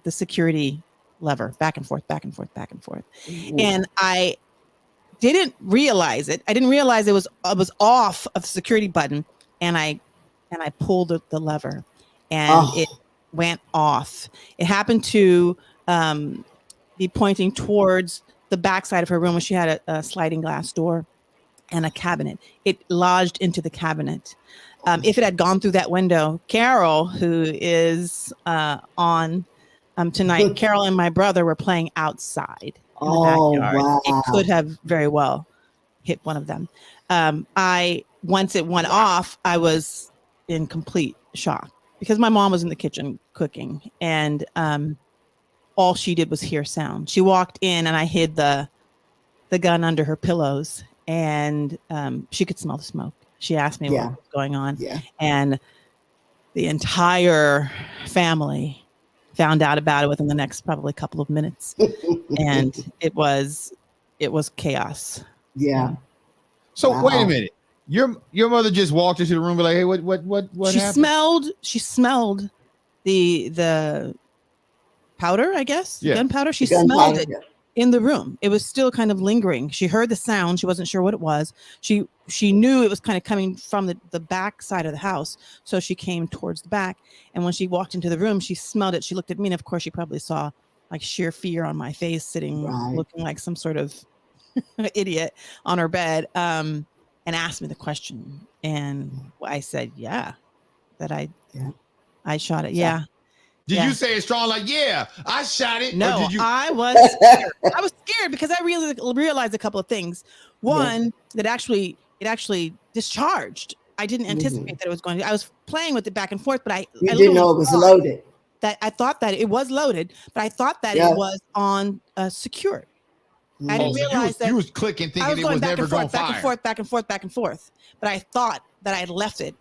security lever, back and forth, back and forth, back and forth. Mm-hmm. And I didn't realize it. I didn't realize it was off of the security button, and I pulled the lever, and went off. It happened to be pointing towards the backside of her room, where she had a sliding glass door and a cabinet. It lodged into the cabinet. If it had gone through that window, Carol, who is on tonight, Carol and my brother were playing outside in the backyard. Wow. It could have very well hit one of them. Once it went off, I was in complete shock because my mom was in the kitchen cooking, and all she did was hear sound. She walked in, and I hid the gun under her pillows, and she could smell the smoke. She asked me what was going on, and the entire family found out about it within the next probably couple of minutes, and it was chaos. Yeah. So wait a minute. Your mother just walked into the room and be like, hey, what happened? She smelled the powder, I guess. Yeah. Gunpowder. She smelled it in the room. It was still kind of lingering. She heard the sound. She wasn't sure what it was. She knew it was kind of coming from the back side of the house. So she came towards the back. And when she walked into the room, she smelled it. She looked at me, and of course she probably saw like sheer fear on my face, sitting looking like some sort of idiot on her bed, and asked me the question. And I said, that I shot it. Yeah. Did you say it strong? Like, I shot it. No, or did you... I was scared. I was scared because I realized a couple of things. One, that it actually discharged. I didn't anticipate that it was going to. I was playing with it back and forth, but I didn't know it was loaded. That I thought that it was loaded, but I thought that it was on secured. I didn't realize that you was clicking, thinking it was never going to fire. Back and forth. But I thought that I had left it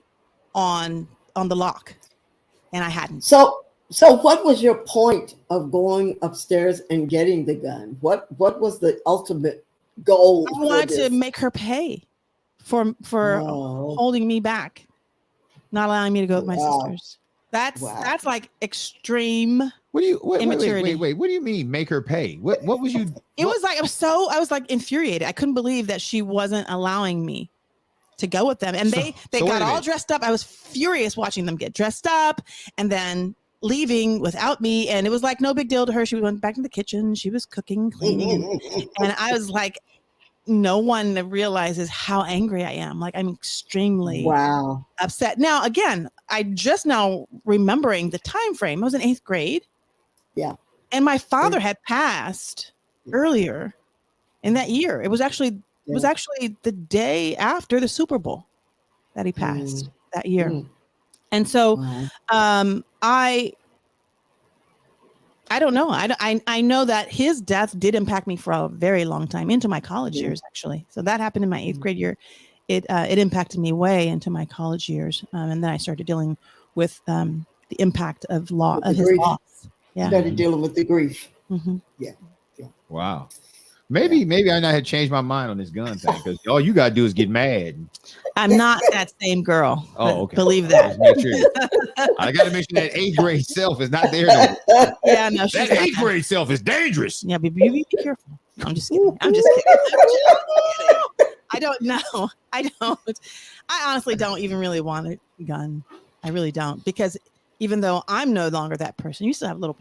on the lock, and I hadn't. So what was your point of going upstairs and getting the gun? What was the ultimate goal? I wanted to make her pay for holding me back, not allowing me to go with my sisters. That's like extreme. What do you wait? What do you mean make her pay? What was you? It was like I was like infuriated. I couldn't believe that she wasn't allowing me to go with them, and they got all dressed up. I was furious watching them get dressed up and then leaving without me, and it was like no big deal to her. She went back in the kitchen. She was cooking, cleaning, and I was like, no one realizes how angry I am. Like, I'm extremely upset. Now, again, I just now remembering the time frame. I was in 8th grade. Yeah. And my father had passed earlier in that year. It was actually the day after the Super Bowl that he passed that year. And so I don't know. I know that his death did impact me for a very long time, into my college years, actually. So that happened in my 8th grade year. It impacted me way into my college years. And then I started dealing with the impact of his loss. Yeah. Started dealing with the grief. Mm-hmm. Yeah. Wow. Maybe I had changed my mind on this gun thing, because all you gotta do is get mad. I'm not that same girl. Oh, okay. Believe that. Make sure. I gotta make sure that 8th grade self is not there. Yeah, no. That 8th grade self is dangerous. Yeah, be careful. I'm just kidding. I don't know. I honestly don't even really want a gun. I really don't, because even though I'm no longer that person, you still have not little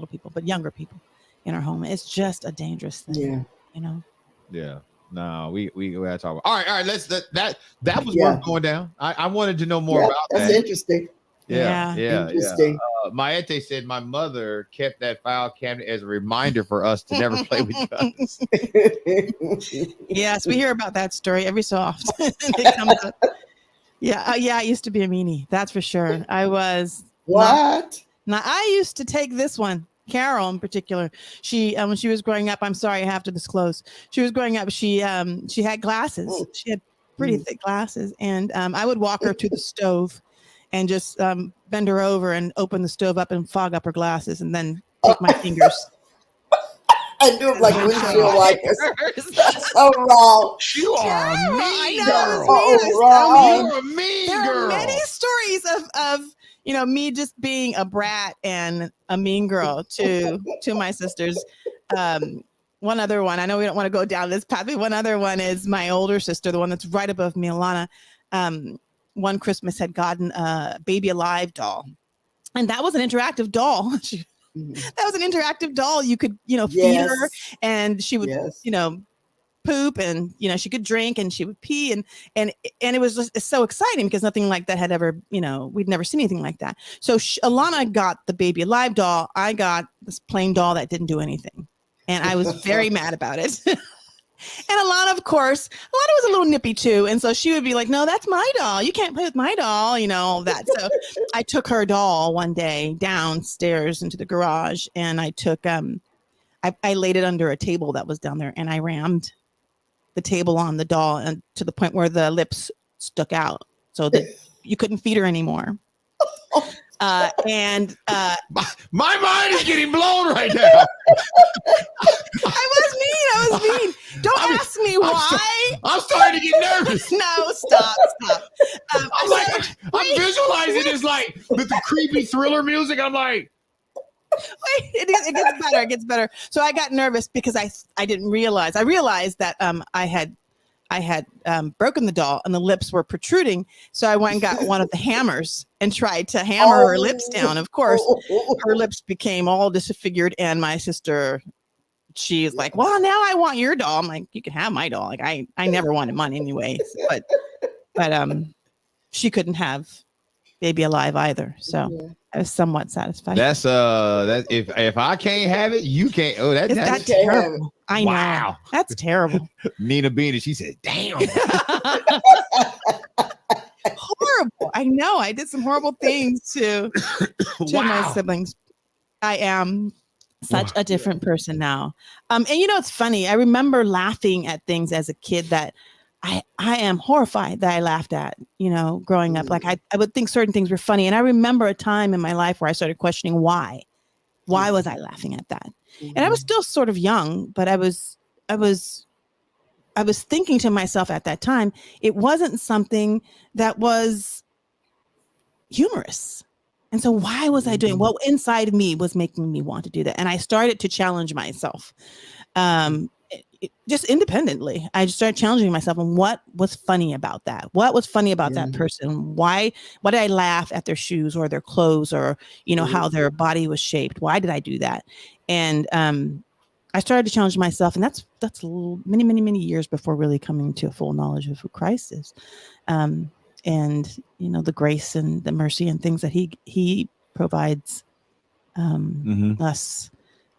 people, but younger people in our home. It's just a dangerous thing. Yeah. You know? Yeah. No, we gotta talk about. All right. That was worth going down. I wanted to know more about that. That's interesting. Yeah. Interesting. My auntie said my mother kept that file cabinet as a reminder for us to never play with guns. Yes, we hear about that story every so often. It comes up. Yeah, I used to be a meanie. That's for sure. I was. What? Now I used to take this one. Carol in particular, she when she was growing up, I'm sorry I have to disclose, she was growing up, she had glasses. She had pretty thick glasses, and I would walk her to the stove and just bend her over and open the stove up and fog up her glasses, and then take my fingers. I do it like windshield wipers. That's so wrong. You are a mean girl. You're a mean girl. There are many stories of me just being a brat and a mean girl to my sisters. One other one, I know we don't want to go down this path, but one other one is my older sister, the one that's right above me, Alana. One Christmas had gotten a Baby Alive doll. And that was an interactive doll. That was an interactive doll. You could, feed her, and she would, poop, and she could drink, and she would pee, and it was just so exciting because nothing like that had ever, we'd never seen anything like that. So Alana got the Baby Alive doll. I got this plain doll that didn't do anything, and I was very mad about it. And Alana, of course, was a little nippy too. And so she would be like, no, that's my doll. You can't play with my doll, all that. So I took her doll one day downstairs into the garage, and I took, I laid it under a table that was down there, and I rammed the table on the doll, and to the point where the lips stuck out so that you couldn't feed her anymore. And my mind is getting blown right now. I was mean. Don't ask me why. I'm starting to get nervous. No, stop. I'm visualizing this like with the creepy thriller music. I'm like, wait, it gets better. So I got nervous because I didn't realize. I realized that I had broken the doll, and the lips were protruding. So I went and got one of the hammers and tried to hammer her lips down. Of course, her lips became all disfigured, and my sister, she's like, well, now I want your doll. I'm like, you can have my doll. Like I never wanted mine anyways, but she couldn't have Baby Alive either. So I was somewhat satisfied. That's that if I can't have it, you can't. Oh, that's terrible. I know. Wow. That's terrible. Nina Beanie, she said, damn. Horrible. I know. I did some horrible things to my siblings. I am such a different person now. And it's funny. I remember laughing at things as a kid that I am horrified that I laughed at, growing up. Like I would think certain things were funny. And I remember a time in my life where I started questioning why was I laughing at that? And I was still sort of young, but I was thinking to myself at that time, it wasn't something that was humorous. And so why was I doing what inside me was making me want to do that? And I started to challenge myself. Just independently, I just started challenging myself on what was funny about that. What was funny about that person? Why did I laugh at their shoes or their clothes or, how their body was shaped? Why did I do that? And I started to challenge myself, and that's many, many, many years before really coming to a full knowledge of who Christ is. And, the grace and the mercy and things that he provides us.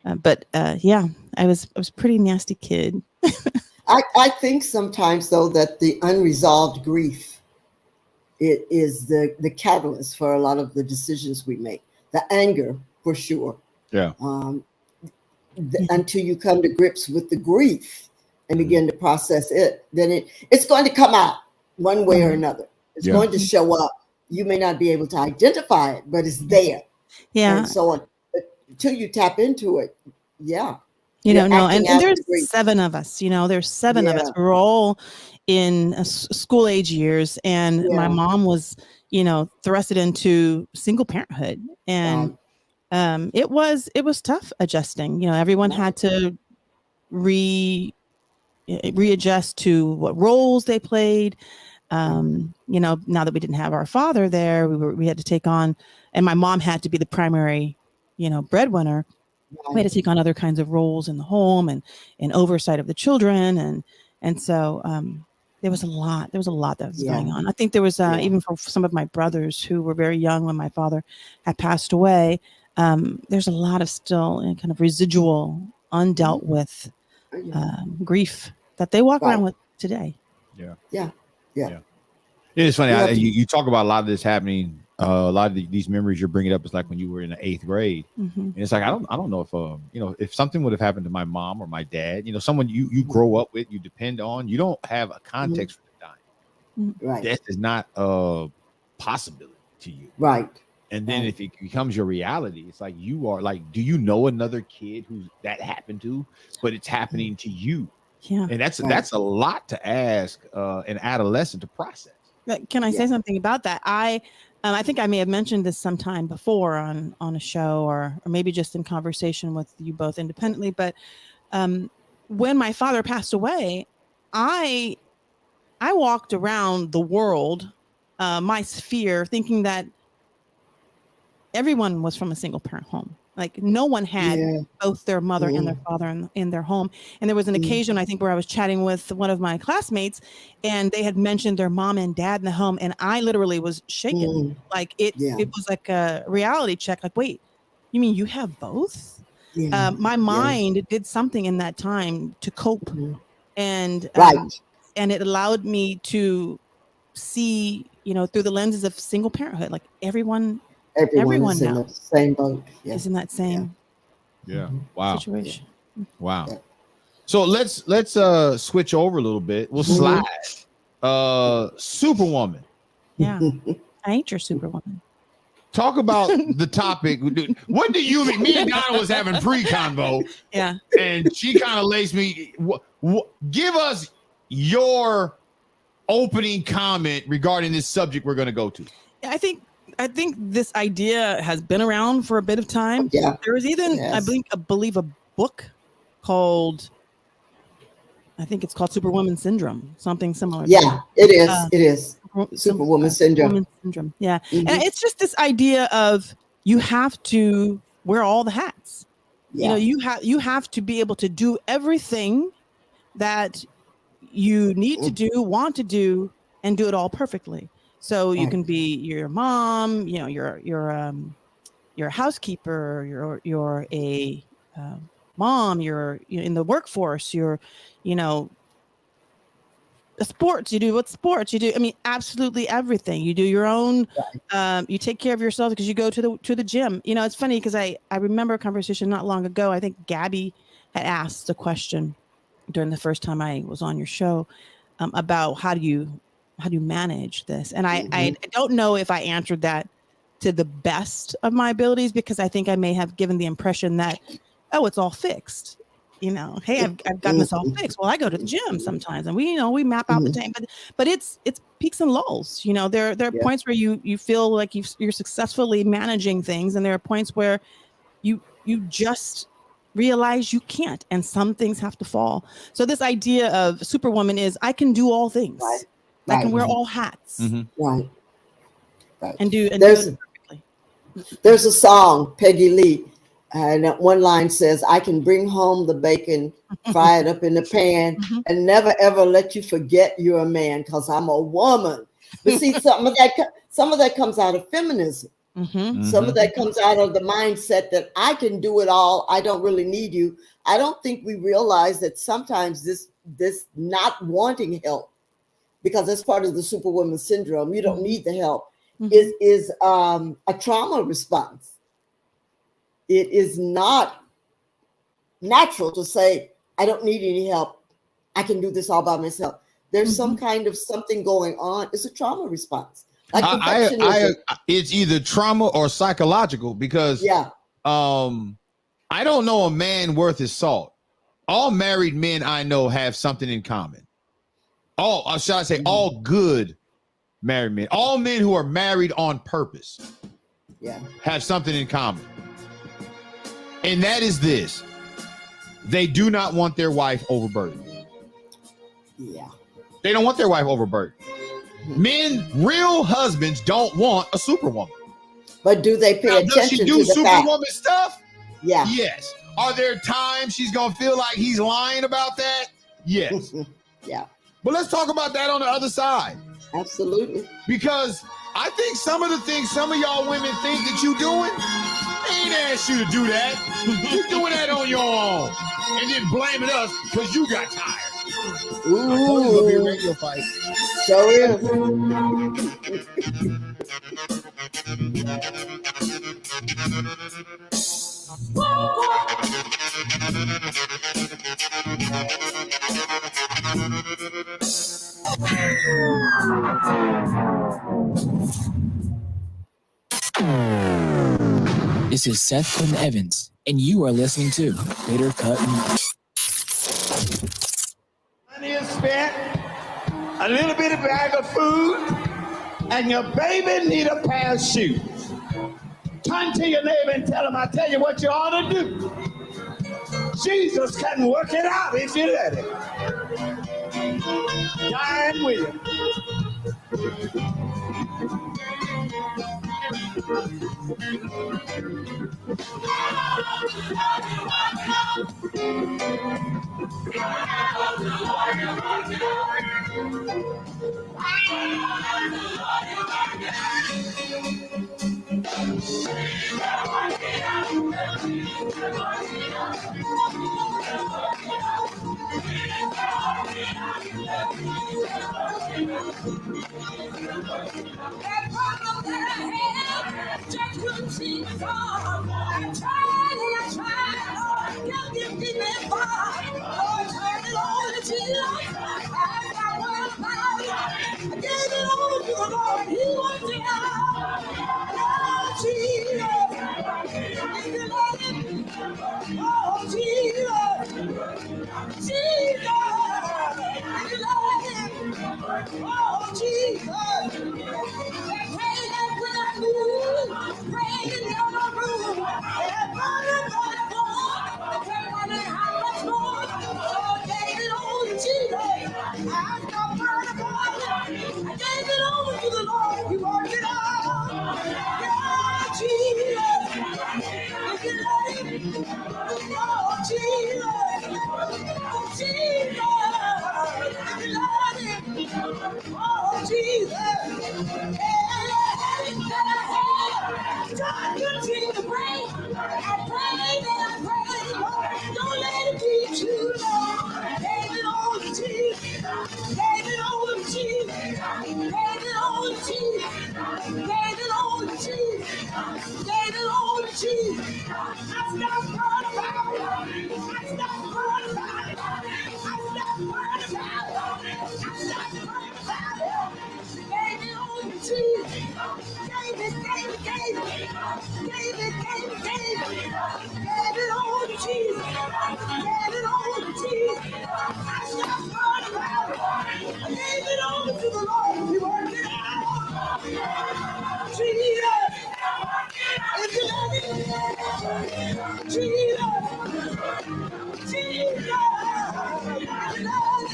But I was a pretty nasty kid. I think sometimes though that the unresolved grief, it is the catalyst for a lot of the decisions we make. The anger, for sure. Yeah. Until you come to grips with the grief and begin to process it, then it's going to come out one way or another. It's going to show up. You may not be able to identify it, but it's there. Yeah. And so on. Until you tap into it, no, and there's 7 of us. There's 7 of us. We're all in school age years, and my mom was, thrusted into single parenthood, and it was tough adjusting. Everyone had to readjust to what roles they played. Now that we didn't have our father there, we had to take on, and my mom had to be the primary breadwinner. We had to take on other kinds of roles in the home and oversight of the children. And so there was a lot that was going on. I think there was even for some of my brothers who were very young when my father had passed away, there's a lot of still kind of residual undealt with grief that they walk around with today. Yeah. It's funny. You talk about a lot of this happening. A lot of these memories you're bringing up is like when you were in the 8th grade, and it's like I don't know if if something would have happened to my mom or my dad, someone you grow up with, you depend on, you don't have a context for the dying. Right. Death is not a possibility to you. Right. And then if it becomes your reality, it's like you are like, do you know another kid who that happened to, but it's happening to you? Yeah. And that's a lot to ask an adolescent to process. Can I say something about that? I think I may have mentioned this sometime before on a show or maybe just in conversation with you both independently. But when my father passed away, I walked around the world, my sphere, thinking that everyone was from a single parent home. Like no one had both their mother and their father in their home. And there was an occasion, I think, where I was chatting with one of my classmates and they had mentioned their mom and dad in the home. And I literally was shaken. Like it was like a reality check. Like, wait, you mean you have both? My mind did something in that time to cope. And it allowed me to see, through the lenses of single parenthood, like everyone is in now the same boat. is in that same Wow. situation. Wow. So let's switch over a little bit. We'll slide. Superwoman. Yeah. I ain't your Superwoman. Talk about the topic. What do you mean? Me and Donna was having pre-convo. Yeah. And she kind of laced me. Give us your opening comment regarding this subject we're going to go to. I think this idea has been around for a bit of time. Yeah. There was even, I believe a book called, I think it's called Superwoman Syndrome, something similar. Yeah, it is. Superwoman Syndrome. Yeah. And it's just this idea of you have to wear all the hats. Yeah. You have to be able to do everything that you need to do, want to do, and do it all perfectly. So you can be your mom, you're a housekeeper, you're a mom, you're in the workforce, you're sports, you do what sports you do. I mean, absolutely everything. You do your own, you take care of yourself because you go to the gym. It's funny because I remember a conversation not long ago. I think Gabby had asked a question during the first time I was on your show about how do you manage this? And I don't know if I answered that to the best of my abilities, because I think I may have given the impression that, oh, it's all fixed. Hey, I've gotten this all fixed. Well, I go to the gym sometimes and we map out the time, but it's peaks and lulls. There are points where you feel like you're successfully managing things. And there are points where you just realize you can't, and some things have to fall. So this idea of Superwoman is I can do all things. I can wear all hats. Right. And do it perfectly. There's a song, Peggy Lee, and one line says, I can bring home the bacon, fry it up in the pan, and never ever let you forget you're a man, because I'm a woman. But see, some of that comes out of feminism. Some of that comes out of the mindset that I can do it all. I don't really need you. I don't think we realize that sometimes this not wanting help, because that's part of the Superwoman syndrome. You don't need the help. Is a trauma response. It is not natural to say, I don't need any help. I can do this all by myself. There's some kind of something going on. It's a trauma response. Like it's either trauma or psychological, because I don't know a man worth his salt. All married men I know have something in common. All good married men. All men who are married on purpose have something in common. And that is this. They do not want their wife overburdened. Yeah. They don't want their wife overburdened. Men, real husbands, don't want a superwoman. But do they pay attention does she do to the superwoman fact? stuff? Yeah. Yes. Are there times she's going to feel like he's lying about that? Yes. Yeah. But let's talk about that on the other side. Absolutely. Because I think some of the things some of y'all women think that you doing, they ain't asked you to do that. You're doing that on your own. And then blaming us because you got tired. Ooh. I told you it'll be a radio fight. So is. This is Seth Quinn Evans, and you are listening to Bitter Cut Meat. Money is spent, a little bit of bag of food, and your baby need a pair of shoes. Turn to your neighbor and tell him, I tell you what you ought to do. Jesus can work it out if you let him. Diane Williams. That problem that I had, just couldn't seem to solve. I tried and I tried, Lord, can't get me that far. Lord, turn it over to Jesus. I got one about it. I gave it over to the Lord. He worked it out. Oh, Jesus, if you let him, oh, Jesus, Jesus, if you let him, oh, Jesus. Pray that when I move, pray in the other room. And pray wondering how much more. Lord, gave it over to Jesus. I got burning about it. I gave it over to the Lord. He worked it out. Yeah, Jesus. If you let him, oh, Jesus. Jesus. If you let him, oh, Jesus. God, continue to pray. I pray that I pray, Lord. Don't let it be too long. Gave it all to Jesus. Gave it all to Jesus. Gave it all to Jesus. Gave it all to Jesus. Gave it all to Jesus. I stopped running about it. I stopped running about it. I stopped running about it. I stopped running about it. Gave it all to Jesus. Gave it, gave it, gave it. Gave it, gave it, gave it. Gave it all to Jesus. Gave it all to Jesus. I stopped running about it. I gave it over to the Lord. He worked it out. Jesus. If you love it, Jesus. Jesus. If you love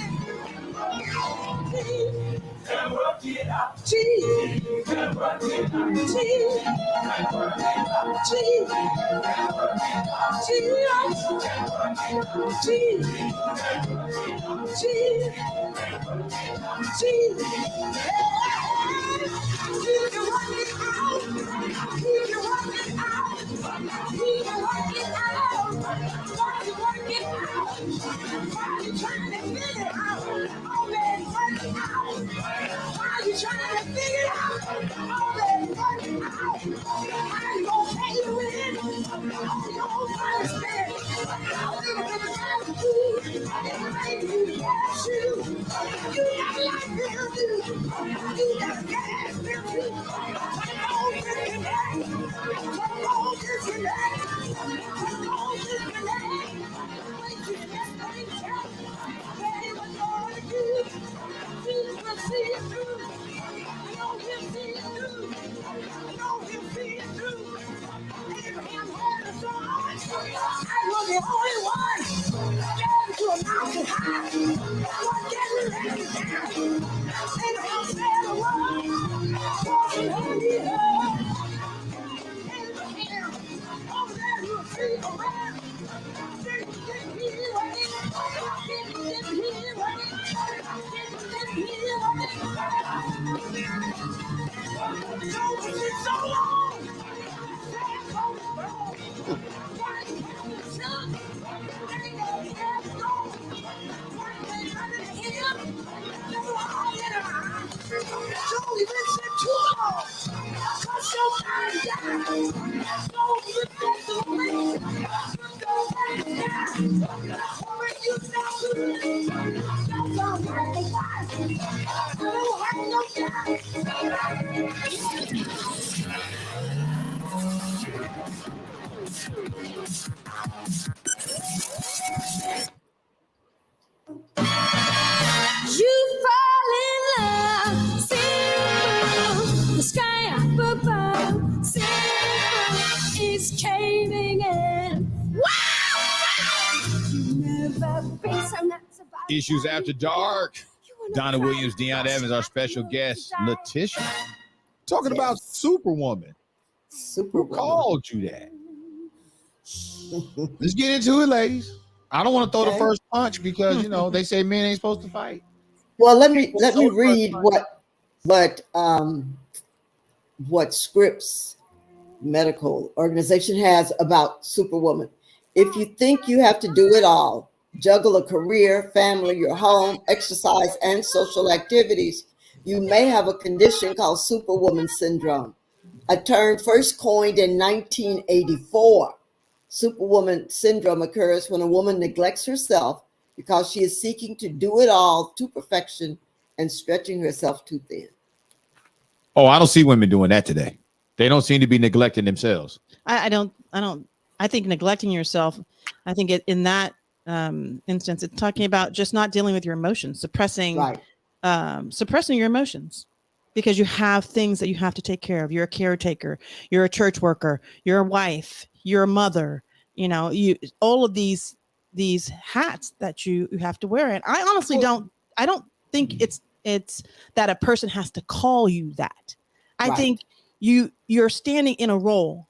it, Jesus. Jesus. Trying to figure it out. Already working out. How you gonna pay the rent? On your own understand. A little bit of time to food. Maybe you got shoes. You got life bill due. You got gas bill too. Come on, disconnect. Come on, disconnect. Come on, disconnect. Wait till that thing check. Say what you're gonna do. Jesus will see you through. I know he'll see you through. I know he'll see you through. Abraham had a son. I was the only one. Down to a mountain high. One getting ready down. Abraham said a word. For he heard he heard. Abraham, over there you'll see around. Didn't he wait? Didn't he wait? Didn't he wait? So long. You fall in love, simple. The sky up above, simple. It's caving in. Wow! You never been so nuts about Issues After Dark. Donna Williams, Deion Evans, our special guest, Leticia. Talking about Superwoman. Superwoman. Who called you that? Let's get into it, ladies. I don't want to throw the first punch because they say men ain't supposed to fight. Well, let me read what Scripps Medical Organization has about Superwoman. If you think you have to do it all, juggle a career, family, your home, exercise, and social activities, you may have a condition called Superwoman syndrome, a term first coined in 1984. Superwoman syndrome occurs when a woman neglects herself because she is seeking to do it all to perfection and stretching herself too thin. Oh, I don't see women doing that today. They don't seem to be neglecting themselves. I don't. I think neglecting yourself. I think in that instance, it's talking about just not dealing with your emotions, suppressing your emotions, because you have things that you have to take care of. You're a caretaker. You're a church worker. You're a wife. You're a mother. All of these hats that you have to wear. And I honestly don't think it's that a person has to call you that. I think you're standing in a role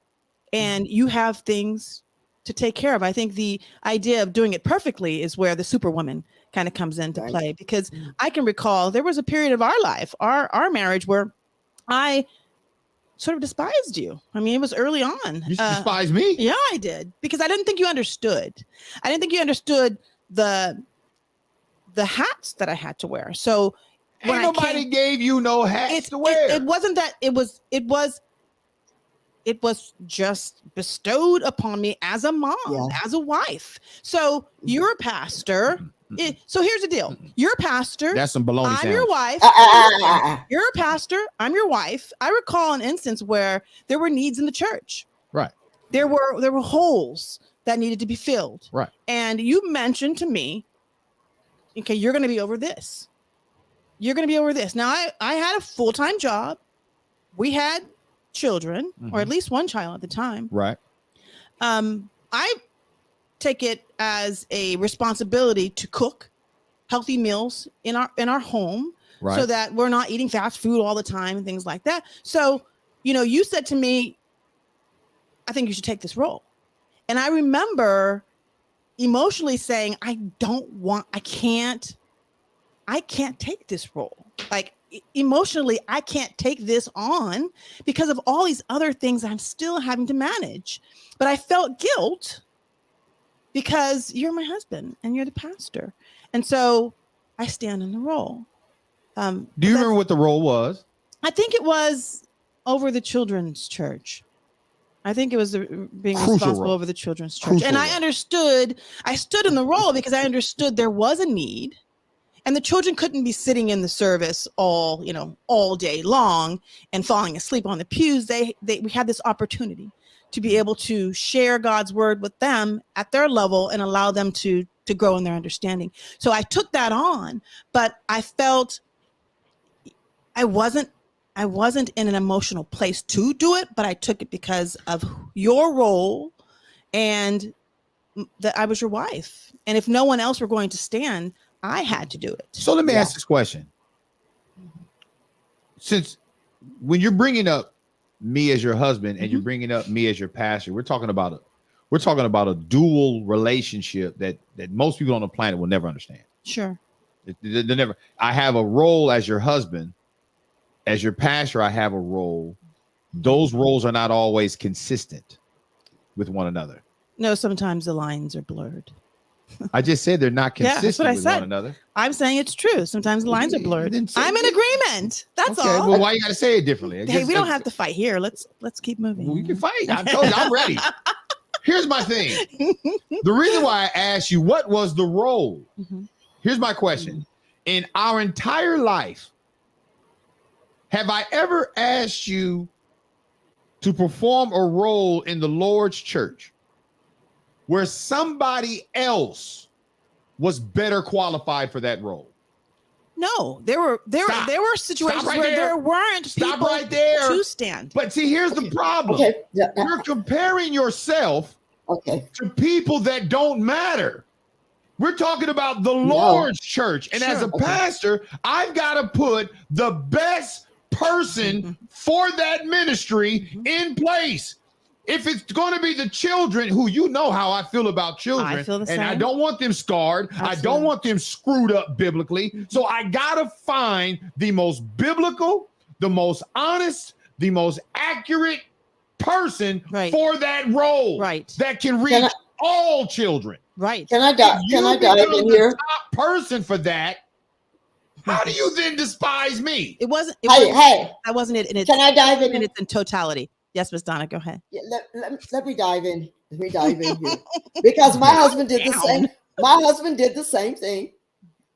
and you have things to take care of. I think the idea of doing it perfectly is where the Superwoman kind of comes into play, because I can recall there was a period of our life, our marriage, where I sort of despised you. I mean, it was early on. You despised me? Yeah, I did, because I didn't think you understood. I didn't think you understood the hats that I had to wear. So when nobody gave you no hats to wear. It wasn't that. It was just bestowed upon me as a mom, as a wife. So you're a pastor. So here's the deal. You're a pastor. That's some baloney. I'm your wife. You're a pastor. I'm your wife. I recall an instance where there were needs in the church. Right. There were holes that needed to be filled. Right. And you mentioned to me, okay, you're going to be over this. You're going to be over this. Now, I had a full-time job. We had children, or at least one child at the time. Right. I take it as a responsibility to cook healthy meals in our home, so that we're not eating fast food all the time and things like that. So, you said to me, I think you should take this role. And I remember emotionally saying, I can't take this role. Like, emotionally, I can't take this on because of all these other things I'm still having to manage. But I felt guilt because you're my husband and you're the pastor. And so I stand in the role. Do you remember what the role was? I think it was over the children's church. I think it was being Crucial responsible role. over the children's church. Crucial and I role. I stood in the role because I understood there was a need. And the children couldn't be sitting in the service all day long and falling asleep on the pews. We had this opportunity to be able to share God's word with them at their level and allow them to grow in their understanding. So I took that on, but I felt I wasn't in an emotional place to do it, but I took it because of your role and that I was your wife. And if no one else were going to stand, I had to do it. So let me ask this question. Since when you're bringing up me as your husband and you're bringing up me as your pastor, we're talking about a dual relationship that most people on the planet will never understand. Sure. They never. I have a role as your husband. As your pastor, I have a role. Those roles are not always consistent with one another. No, sometimes the lines are blurred. I just said they're not consistent that's what I with said. one another. I'm saying it's true. Sometimes the lines are blurred. I'm in agreement. That's okay, all. well, why you got to say it differently? Hey, we don't have to fight here. Let's keep moving. We can fight. I told you I'm ready. Here's my thing. The reason why I asked you what was the role. Here's my question. In our entire life, have I ever asked you to perform a role in the Lord's church where somebody else was better qualified for that role? No, there were situations where there weren't people right there to stand. But see, here's the problem. You're comparing yourself to people that don't matter. We're talking about the Lord's church. And as a pastor, I've got to put the best person for that ministry in place. If it's going to be the children, who you know how I feel about children, I feel the and I same. don't want them scarred. I don't want them screwed up biblically. So I got to find the most biblical, the most honest, the most accurate person for that role that can reach all children. Right. Can I dive in here? Top person for that. How do you then despise me? It wasn't. Hey, that wasn't it. Can I dive in? It's in totality. Yes, Miss Donna, go ahead. Yeah, let me dive in. Let me dive in here because my husband did the same. My husband did the same thing.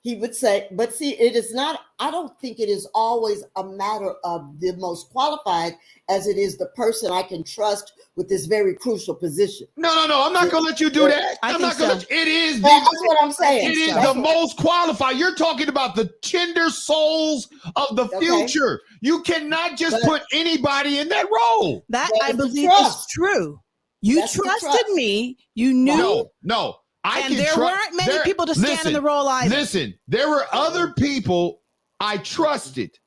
He would say, but see, it is not. I don't think it is always a matter of the most qualified as it is the person I can trust with this very crucial position. No. I'm not going to let you do that. I'm not going to. It is. That's what I'm saying. It is the most qualified. You're talking about the tender souls of the future. You cannot just put anybody in that role. That I believe is true. You trusted me. You knew. No. There weren't many people to stand in the role either. Listen, there were other people I trusted.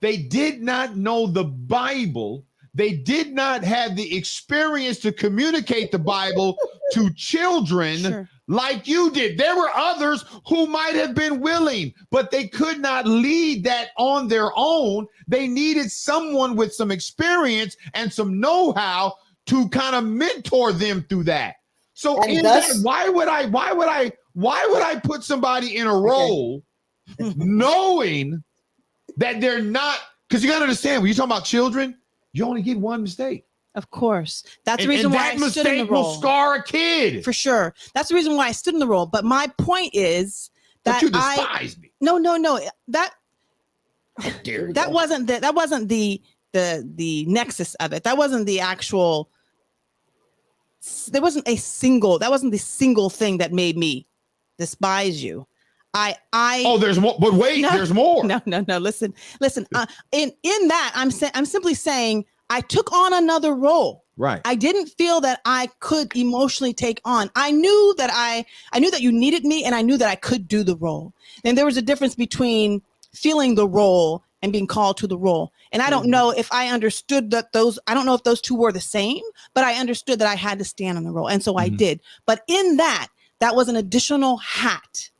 They did not know the Bible. They did not have the experience to communicate the Bible to children like you did. There were others who might have been willing, but they could not lead that on their own. They needed someone with some experience and some know-how to kind of mentor them through that. So why would I put somebody in a role knowing that they're not? Because you got to understand, when you're talking about children, you only get one mistake. Of course. That's the reason why I stood in the role. That mistake will scar a kid. For sure. That's the reason why I stood in the role. But my point is that you despise me. No. That wasn't the nexus of it. That wasn't the actual. That wasn't the single thing that made me despise you. There's more, but wait, there's more. No. Listen. In that, I'm simply saying I took on another role. Right. I didn't feel that I could emotionally take on. I knew that you needed me, and I knew that I could do the role. And there was a difference between feeling the role and being called to the role. And I don't know if I understood I don't know if those two were the same, but I understood that I had to stand on the role. And so I did. But in that was an additional hat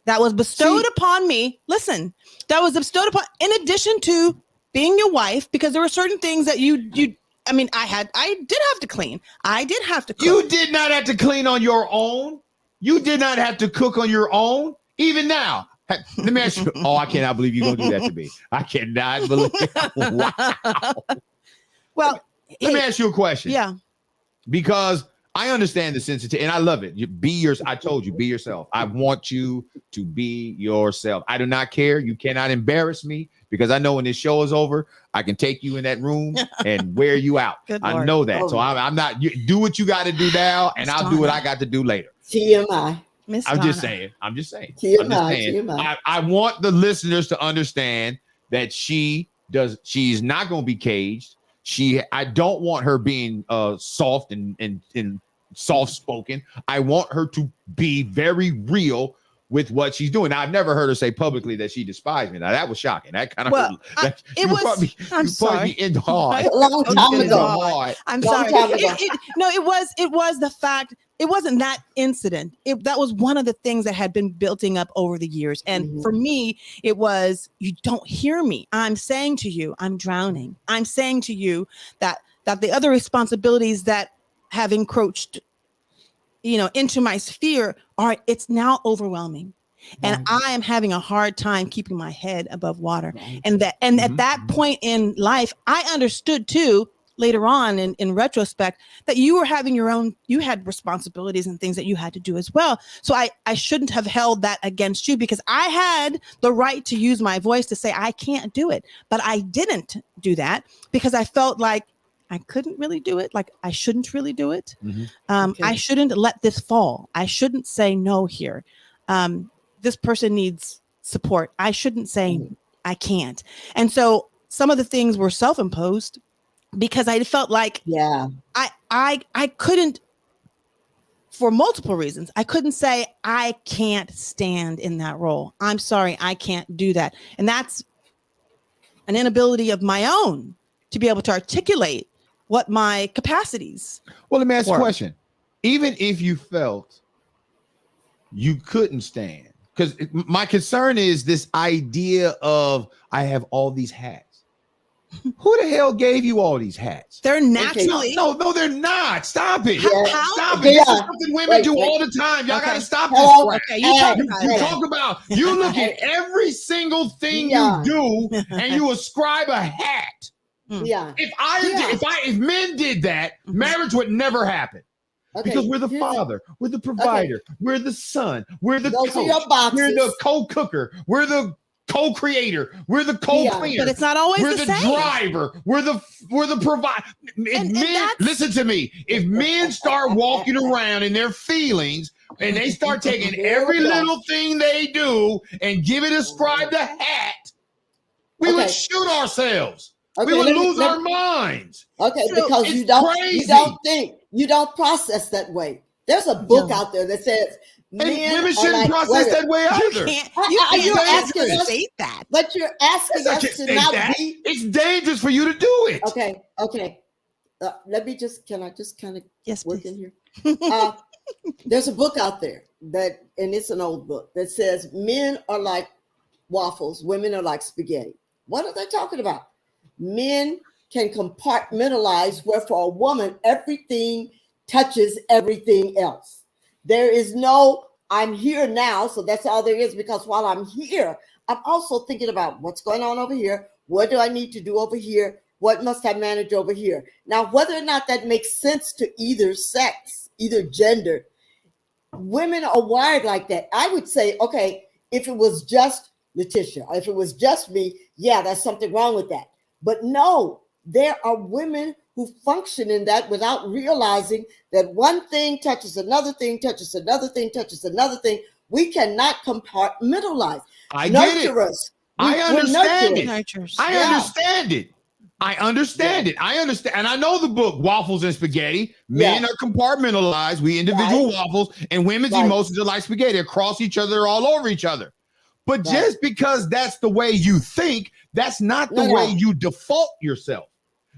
that was bestowed upon me. Listen, that was bestowed upon, in addition to being your wife, because there were certain things that I did have to clean. I did have to cook. You did not have to clean on your own. You did not have to cook on your own. Even now. Let me ask you. Oh, I cannot believe you're going to do that to me. I cannot believe. Wow. Well, let me ask you a question. Yeah. Because I understand the sensitivity and I love it. I told you, be yourself. I want you to be yourself. I do not care. You cannot embarrass me because I know when this show is over, I can take you in that room and wear you out. I know that. So I'm not, you do what you got to do now and I'll do what I got to do later. TMI. I'm just saying. I want the listeners to understand that she's not going to be caged. I don't want her being soft and soft spoken. I want her to be very real with what she's doing. Now, I've never heard her say publicly that she despised me. Now that was shocking. That kind of I'm sorry. A long time ago. I'm sorry. It was the fact. It wasn't that incident. That was one of the things that had been building up over the years. And for me, it was, you don't hear me. I'm saying to you, I'm drowning. I'm saying to you that the other responsibilities that have encroached, into my sphere it's now overwhelming. And I am having a hard time keeping my head above water. And at that point in life, I understood too, later on in retrospect, that you were having you had responsibilities and things that you had to do as well. So I shouldn't have held that against you because I had the right to use my voice to say, I can't do it. But I didn't do that because I felt like I couldn't really do it. Like I shouldn't really do it. I shouldn't let this fall. I shouldn't say no here. This person needs support. I shouldn't say I can't. And so some of the things were self-imposed because I felt like I couldn't, for multiple reasons, I couldn't say I can't stand in that role. I'm sorry, I can't do that. And that's an inability of my own to be able to articulate what my capacities. Well, let me ask you a were. question. Even if you felt you couldn't stand, because my concern is this idea of I have all these hats. Who the hell gave you all these hats? They're naturally. No, they're not. Stop it. Yeah. Stop it. Yeah. This is something women do all the time. Y'all got to stop this crap. Okay, you talk about You it. talk about, you look at every single thing Yeah. you do and you ascribe a hat. Yeah. If men did that, marriage would never happen. Okay. Because we're the Here's- father, we're the provider, we're the son, we're the Those are your coach, boxes. we're the co-cooker, we're the co-creator, we're the co-cleaner, but it's not always we're the the same. driver, we're the provider. And Men, that's- listen to me. If men start walking around in their feelings and they start taking every little thing they do and give it ascribed a hat, we would Okay. shoot ourselves. Okay, We would let me- lose let our me- minds. Okay, So because it's you don't crazy. you don't process that way. There's a book out there that says And men women are shouldn't like process women. that way You either. can't. I- You I- can't you're just asking us- state that. But you're asking I us can't to say not that. be It's dangerous for you to do it. okay. Let me can I just kind of Yes, work please. in here? There's a book out there and it's an old book that says men are like waffles, women are like spaghetti. What are they talking about? Men can compartmentalize, where for a woman, everything touches everything else. There is no, I'm here now, so that's all there is, because while I'm here, I'm also thinking about what's going on over here. What do I need to do over here? What must I manage over here? Now, whether or not that makes sense to either sex, either gender, women are wired like that. I would say, okay, if it was just Leticia, if it was just me, yeah, there's something wrong with that. But no, there are women who function in that without realizing that one thing touches another thing, touches another thing, touches another thing. We cannot compartmentalize. I get it. Nurturers. I understand it. Nurtures. I Yeah. understand it. I understand it. I understand. And I know the book, Waffles and Spaghetti. Men are compartmentalized. We individual waffles, and women's emotions are like spaghetti, across each other, all over each other. But just because that's the way you think, that's not the way you default yourself.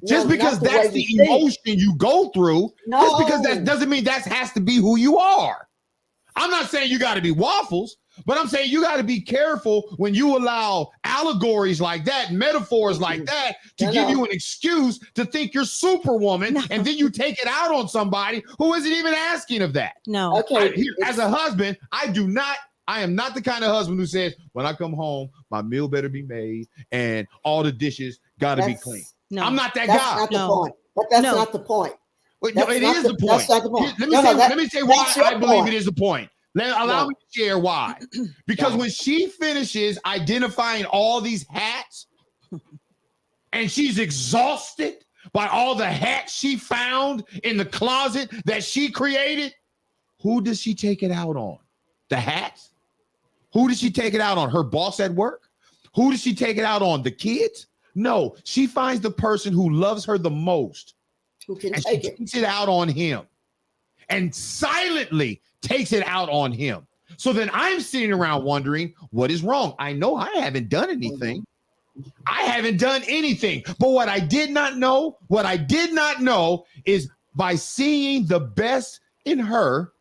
Just because that's the emotion you go through, just because that doesn't mean that has to be who you are. I'm not saying you got to be waffles, but I'm saying you got to be careful when you allow allegories like that, metaphors like that, to give you an excuse to think you're Superwoman, and then you take it out on somebody who isn't even asking of that. No. Okay. As a husband, I am not the kind of husband who says, when I come home, my meal better be made and all the dishes got to be clean. No. I'm not that That's guy. not the point. But that's not the point. Well, no, it is the point. That's not the point. Let me say why that's your I believe point. it is the point. Allow me to share why. Because when she finishes identifying all these hats and she's exhausted by all the hats she found in the closet that she created, who does she take it out on? The hats? Who does she take it out on? Her boss at work? Who does she take it out on? The kids? No, she finds the person who loves her the most. Who can And take she it? takes it out on him and silently takes it out on him. So then I'm sitting around wondering, what is wrong? I know I haven't done anything. I haven't done anything. But what I did not know is by seeing the best in her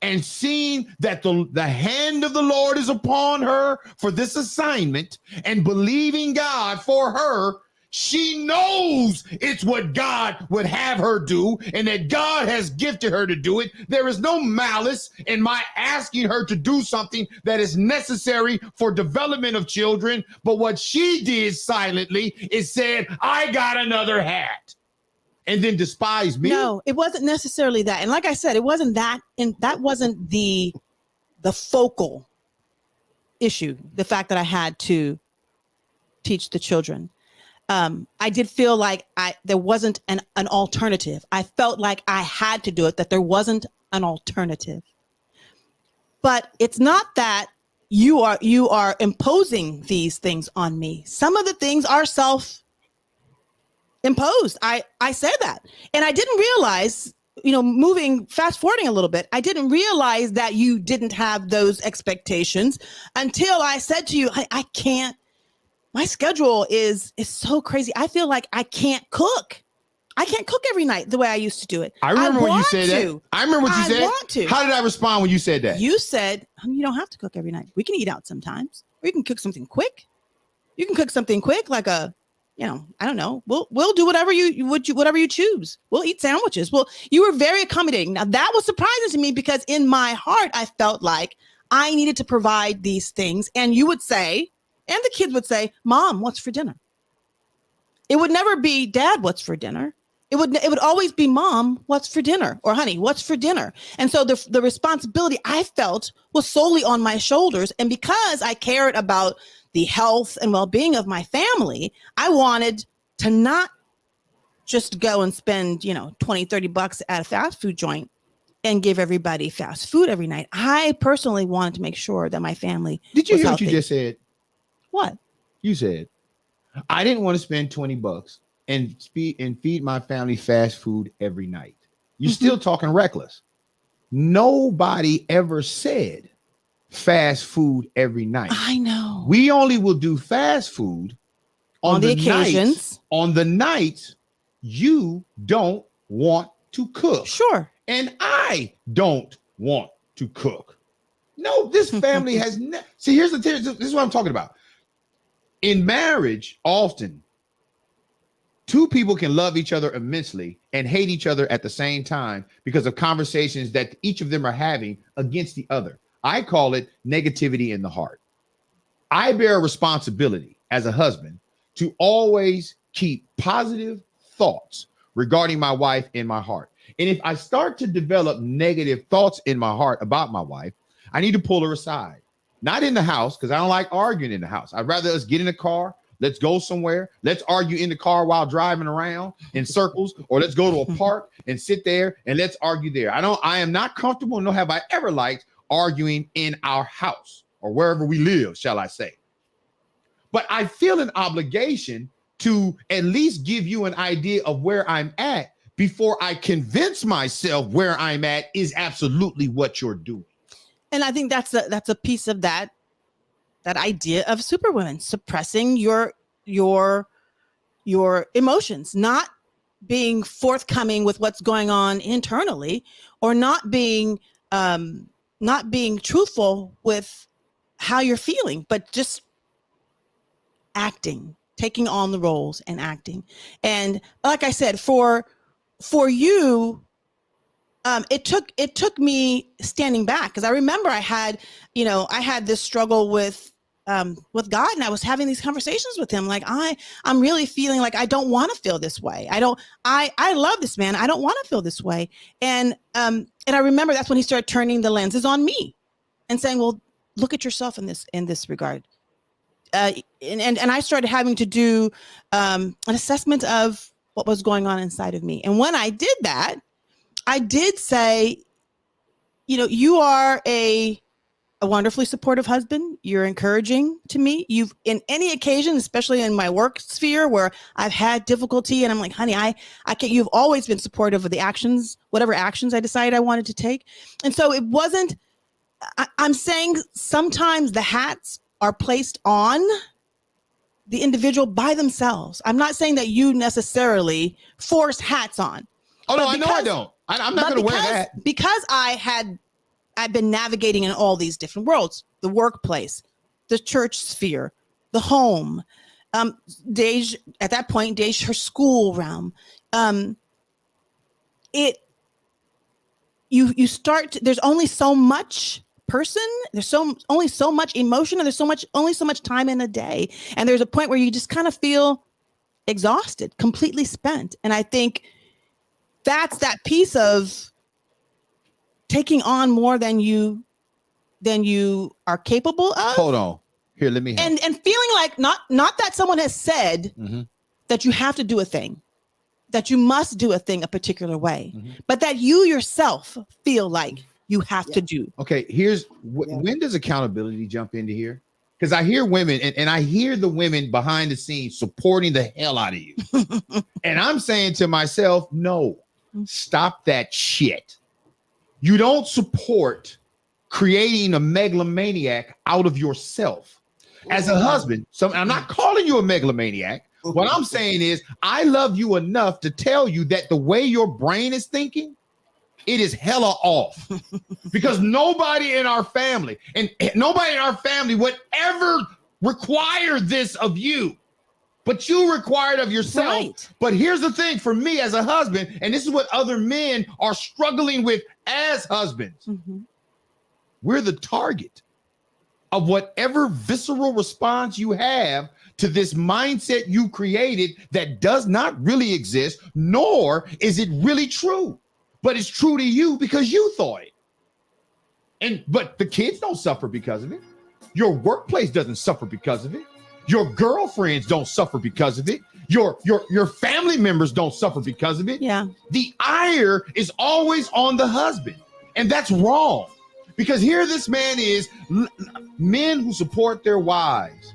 and seeing that the hand of the Lord is upon her for this assignment and believing God for her, she knows it's what God would have her do and that God has gifted her to do it. There is no malice in my asking her to do something that is necessary for development of children. But what she did silently is said, I got another hat, and then despise me. No, it wasn't necessarily that. And like I said, it wasn't that, and that wasn't the focal issue, the fact that I had to teach the children. I did feel like there wasn't an alternative. I felt like I had to do it, that there wasn't an alternative. But it's not that you are imposing these things on me. Some of the things are self-imposed. I said that. And I didn't realize, fast forwarding a little bit, I didn't realize that you didn't have those expectations until I said to you, I can't my schedule is so crazy. I feel like I can't cook. I can't cook every night the way I used to do it. I remember when you said to. that. I remember what you said. I want to. How did I respond when you said that? You said, honey, you don't have to cook every night. We can eat out sometimes. Or you can cook something quick. You can cook something quick, like I don't know. We'll do whatever you choose. We'll eat sandwiches. Well, you were very accommodating. Now that was surprising to me because in my heart, I felt like I needed to provide these things. And you would say, and the kids would say, Mom, what's for dinner? It would never be, Dad, what's for dinner? It would always be, Mom, what's for dinner? Or honey, what's for dinner? And so the responsibility I felt was solely on my shoulders. And because I cared about the health and well-being of my family, I wanted to not just go and spend, $20-$30 at a fast food joint and give everybody fast food every night. I personally wanted to make sure that my family Did you was hear healthy. what you just said? What? You said, I didn't want to spend $20 and feed my family fast food every night. You're still talking reckless. Nobody ever said fast food every night. I know. We only will do fast food on the occasions. On the nights you don't want to cook. Sure. And I don't want to cook. No, this family has see, this is what I'm talking about. In marriage, often two people can love each other immensely and hate each other at the same time because of conversations that each of them are having against the other. I call it negativity in the heart. I bear a responsibility as a husband to always keep positive thoughts regarding my wife in my heart. And if I start to develop negative thoughts in my heart about my wife, I need to pull her aside. Not in the house, because I don't like arguing in the house. I'd rather us get in the car. Let's go somewhere. Let's argue in the car while driving around in circles, or let's go to a park and sit there and let's argue there. I am not comfortable, nor have I ever liked arguing in our house or wherever we live, shall I say. But I feel an obligation to at least give you an idea of where I'm at before I convince myself where I'm at is absolutely what you're doing. And I think that's a piece of that idea of SuperWoman, suppressing your emotions, not being forthcoming with what's going on internally, or not being truthful with how you're feeling, but just acting, taking on the roles and acting. And like I said, for you, it took me standing back, because I remember I had this struggle with God, and I was having these conversations with him. Like, I'm really feeling like I don't want to feel this way. I love this man. I don't want to feel this way. And I remember that's when he started turning the lenses on me and saying, well, look at yourself in this regard. And I started having to do an assessment of what was going on inside of me. And when I did that, I did say, you are a wonderfully supportive husband. You're encouraging to me. You've, in any occasion, especially in my work sphere where I've had difficulty, and I'm like, honey, I can't, you've always been supportive of the actions, whatever actions I decided I wanted to take. And so it wasn't, I'm saying sometimes the hats are placed on the individual by themselves. I'm not saying that you necessarily force hats on. Oh, no, I know I don't. I'm not going to wear that. Because I've been navigating in all these different worlds, the workplace, the church sphere, the home, Dej, at that point, Dej, her school realm. You start, there's only so much person, there's only so much emotion, and there's only so much time in a day. And there's a point where you just kind of feel exhausted, completely spent. And I think that's that piece of taking on more than you are capable of. Hold on. Here, let me help. And feeling like not that someone has said that you have to do a thing, that you must do a thing a particular way, but that you yourself feel like you have to do. Okay, here's when does accountability jump into here? Because I hear women, and I hear the women behind the scenes supporting the hell out of you. And I'm saying to myself, no, stop that shit. You don't support creating a megalomaniac out of yourself. As a husband, so I'm not calling you a megalomaniac. What I'm saying is, I love you enough to tell you that the way your brain is thinking, it is hella off. Because nobody in our family would ever require this of you. But you require it of yourself. Right. But here's the thing for me as a husband, and this is what other men are struggling with as husbands. Mm-hmm. We're the target of whatever visceral response you have to this mindset you created that does not really exist, nor is it really true. But it's true to you because you thought it. But the kids don't suffer because of it. Your workplace doesn't suffer because of it. Your girlfriends don't suffer because of it. Your family members don't suffer because of it. Yeah. The ire is always on the husband. And that's wrong. Because here this man is, men who support their wives.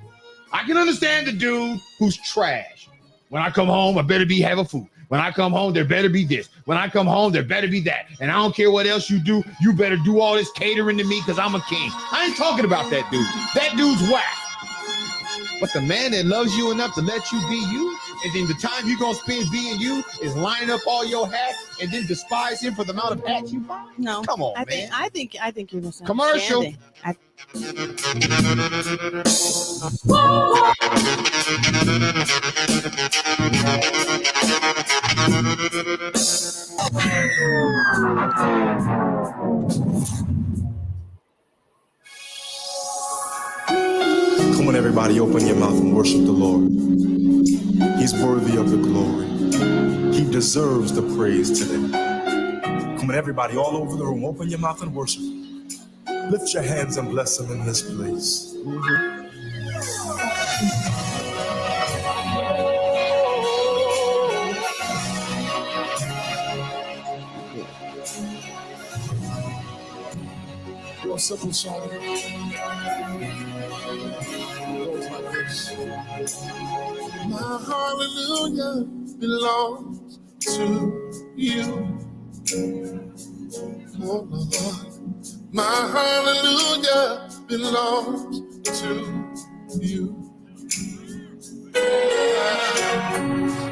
I can understand the dude who's trash. When I come home, I better be having food. When I come home, there better be this. When I come home, there better be that. And I don't care what else you do. You better do all this catering to me because I'm a king. I ain't talking about that dude. That dude's whack. But the man that loves you enough to let you be you, and then the time you're going to spend being you is lining up all your hats and then despise him for the amount of hats you buy? No. Come on, man. I think you're misunderstanding. Commercial. Come on, everybody, open your mouth and worship the Lord. He's worthy of the glory. He deserves the praise today. Come on, everybody, all over the room, open your mouth and worship. Lift your hands and bless him in this place. Real simple song. Goes like this. My hallelujah belongs to you. Oh Lord. My hallelujah belongs to you.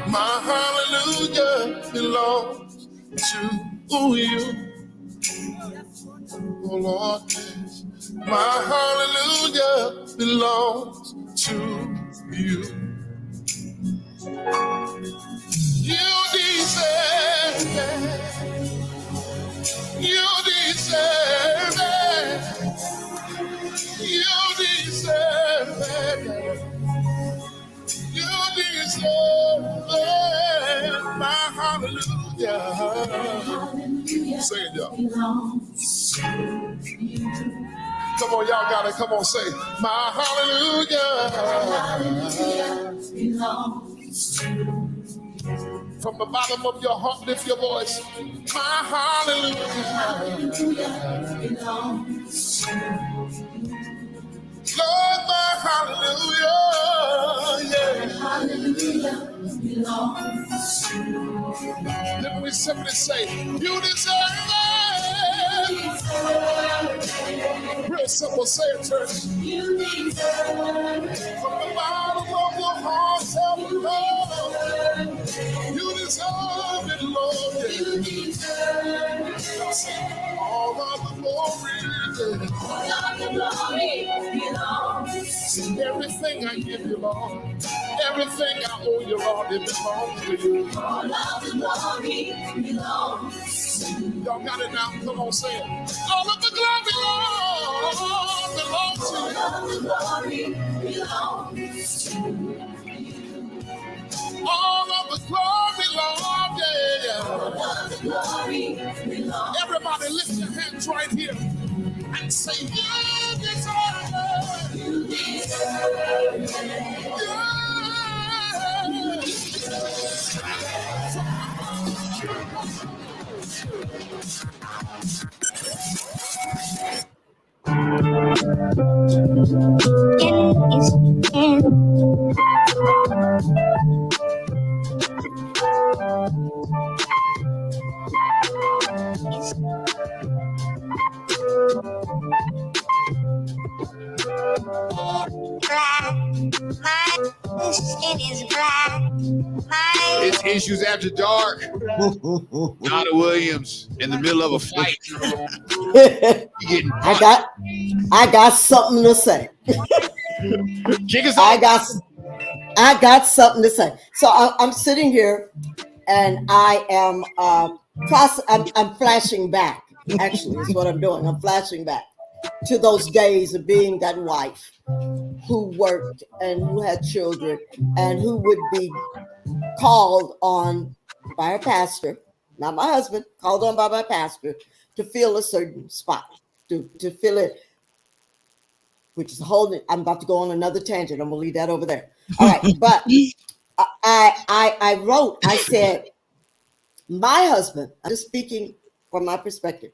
My hallelujah belongs to you. Oh Lord, my hallelujah belongs to you. You deserve it. You deserve it. You deserve it. You deserve it. My hallelujah. Say it, y'all. Come on, y'all got it. Come on, say, my hallelujah. From the bottom of your heart, lift your voice. My hallelujah. Lord, my hallelujah. Yeah. Then we simply say, you deserve it. Real simple, say it, church. You deserve it. From the bottom of your heart, tell the Lord. You deserve it, Lord. You deserve it. All of the glory. All of the glory belongs. Everything I give you, Lord. Everything I owe you, Lord, it belongs to you. All of the glory belongs to you. Y'all got it now? Come on, say it. All of the glory, Lord, belongs to you. All of the glory belongs to you. All of the glory, Lord, yeah. All of the glory belongs. Everybody lift your hands right here and say, you deserve it. You deserve it. Yeah. black. My skin is black. It's Issues After Dark. Donna Williams in the middle of a fight. I got something to say. Kick us off. I got something to say. So I'm sitting here, and I am I'm flashing back. Actually, is what I'm doing. I'm flashing back to those days of being that wife who worked and who had children and who would be called on by her pastor, not my husband, called on by my pastor to fill a certain spot, to fill it, which is I'm about to go on another tangent. I'm gonna leave that over there. All right, but I said, my husband, I'm just speaking from my perspective,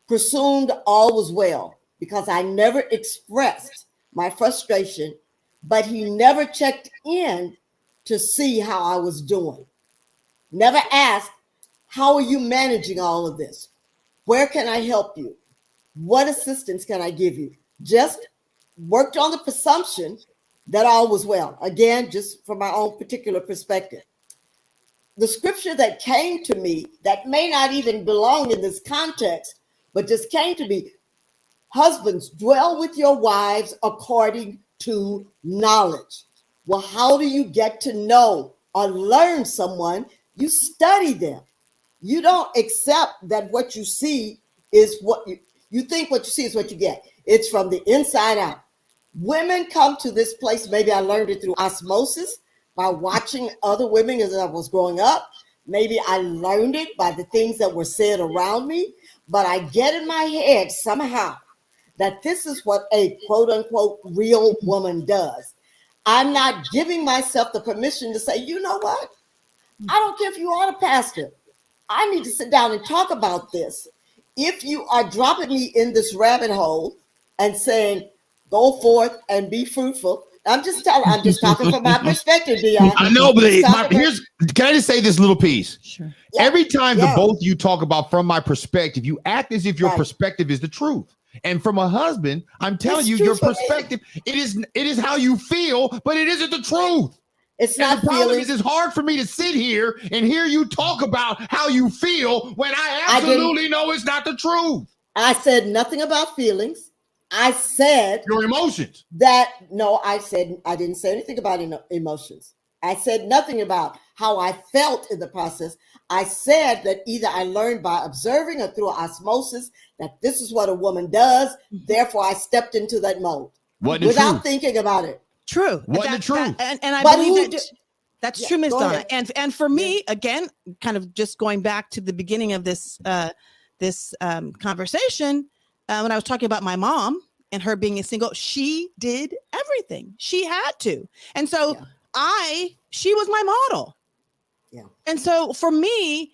presumed all was well because I never expressed my frustration, but he never checked in to see how I was doing. Never asked, how are you managing all of this? Where can I help you? What assistance can I give you? Just worked on the presumption that all was well. Again, just from my own particular perspective. The scripture that came to me that may not even belong in this context, but just came to me, husbands, dwell with your wives according to knowledge. Well, how do you get to know or learn someone? You study them. You don't accept that what you see is what you think what you see is what you get. It's from the inside out. Women come to this place. Maybe I learned it through osmosis by watching other women as I was growing up. Maybe I learned it by the things that were said around me, but I get in my head somehow that this is what a quote unquote real woman does. I'm not giving myself the permission to say, you know what? I don't care if you are the pastor. I need to sit down and talk about this. If you are dropping me in this rabbit hole and saying, go forth and be fruitful. I'm just talking from my perspective, Dion. I know, but can I just say this little piece? Sure. Yeah. Every time the both of you talk about from my perspective, you act as if your perspective is the truth. And from a husband, I'm telling you, your perspective, it is how you feel, but it isn't the truth. It's not the problem is it's hard for me to sit here and hear you talk about how you feel when I absolutely know it's not the truth. I said nothing about feelings. I said your emotions. I said I didn't say anything about emotions. I said nothing about how I felt in the process. I said that either I learned by observing or through osmosis that this is what a woman does. Therefore, I stepped into that mode without thinking about it. True. Wasn't the truth. And I believe that's true, Ms. Donna. And for me, again, kind of just going back to the beginning of this conversation, when I was talking about my mom and her being a single, she did everything. She had to. And so she was my model. Yeah. And so for me,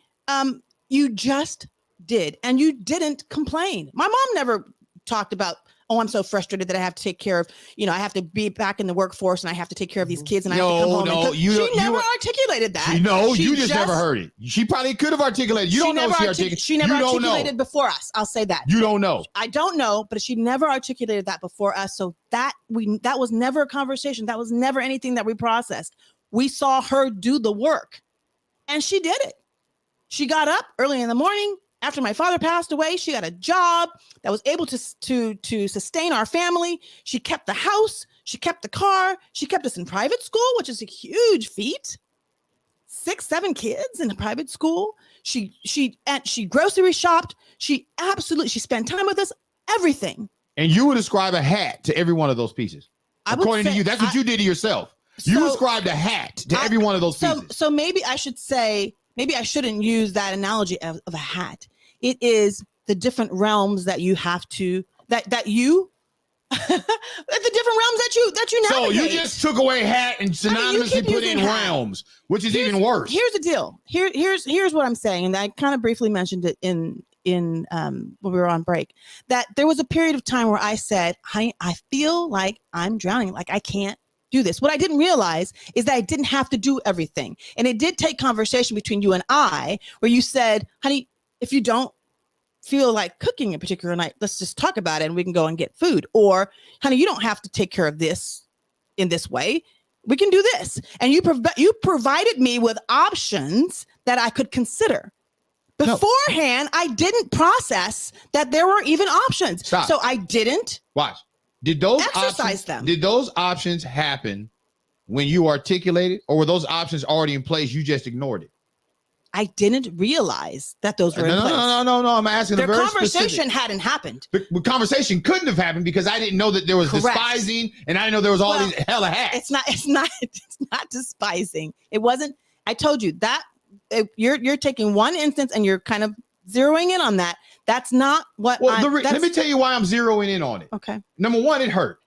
you just did, and you didn't complain. My mom never talked about, oh, I'm so frustrated that I have to take care of, I have to be back in the workforce and I have to take care of these kids and I have to come home. She never articulated that. You just never heard it. She probably could have articulated. You don't know if she articulated. She never articulated before us. I'll say that. You don't know. I don't know, but she never articulated that before us. So that was never a conversation. That was never anything that we processed. We saw her do the work and she did it. She got up early in the morning. After my father passed away, she got a job that was able to sustain our family. She kept the house. She kept the car. She kept us in private school, which is a huge feat. 6-7 kids in a private school. She grocery shopped. She spent time with us. Everything. And you would ascribe a hat to every one of those pieces. According to you, that's what you did to yourself. You ascribed a hat to every one of those pieces. So maybe I should say. Maybe I shouldn't use that analogy of a hat. It is the different realms that you have to the different realms that you navigate. So you just took away hat and synonymously put in realms, which is even worse. Here's the deal. Here's what I'm saying, and I kind of briefly mentioned it in when we were on break, that there was a period of time where I said, I feel like I'm drowning, like I can't do this. What I didn't realize is that I didn't have to do everything. And it did take conversation between you and I, where you said, honey, if you don't feel like cooking a particular night, let's just talk about it and we can go and get food. Or, honey, you don't have to take care of this in this way. We can do this. And you provided me with options that I could consider. Beforehand, I didn't process that there were even options. Stop. So I didn't watch. Did those exercise options, them. Did those options happen when you articulated, or were those options already in place? You just ignored it. I didn't realize that those were in place. No. I'm asking Their a very conversation specific. hadn't happened. The conversation couldn't have happened because I didn't know that there was despising, and I didn't know there was all these hella hats. It's not despising. It wasn't. I told you that you're taking one instance and you're kind of zeroing in on that. That's not what. Let me tell you why I'm zeroing in on it. Okay. Number one, it hurt.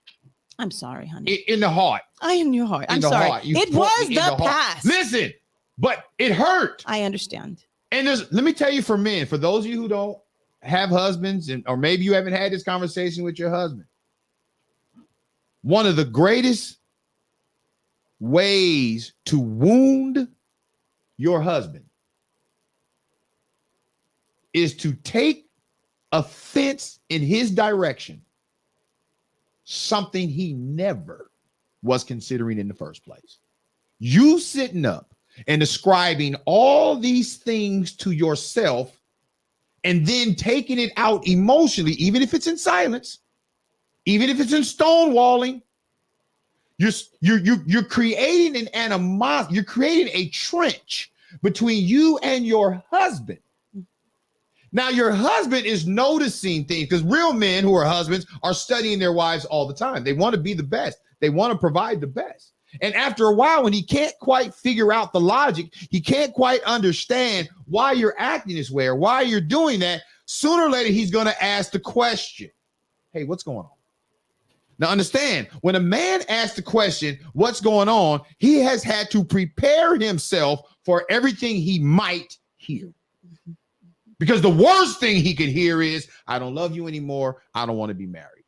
I'm sorry, honey. In the heart. In your heart. I'm sorry. It was the past. Listen. But it hurt. I understand. And let me tell you, for men, for those of you who don't have husbands, or maybe you haven't had this conversation with your husband, one of the greatest ways to wound your husband is to take offense in his direction, something he never was considering in the first place. You sitting up and describing all these things to yourself and then taking it out emotionally, even if it's in silence, even if it's in stonewalling, you're creating an animosity, you're creating a trench between you and your husband. Now, your husband is noticing things, because real men who are husbands are studying their wives all the time. They want to be the best. They want to provide the best. And after a while, when he can't quite figure out the logic, he can't quite understand why you're acting this way or why you're doing that, sooner or later, he's going to ask the question, hey, what's going on? Now, understand, when a man asks the question, what's going on, he has had to prepare himself for everything he might hear. Because the worst thing he could hear is, I don't love you anymore. I don't want to be married.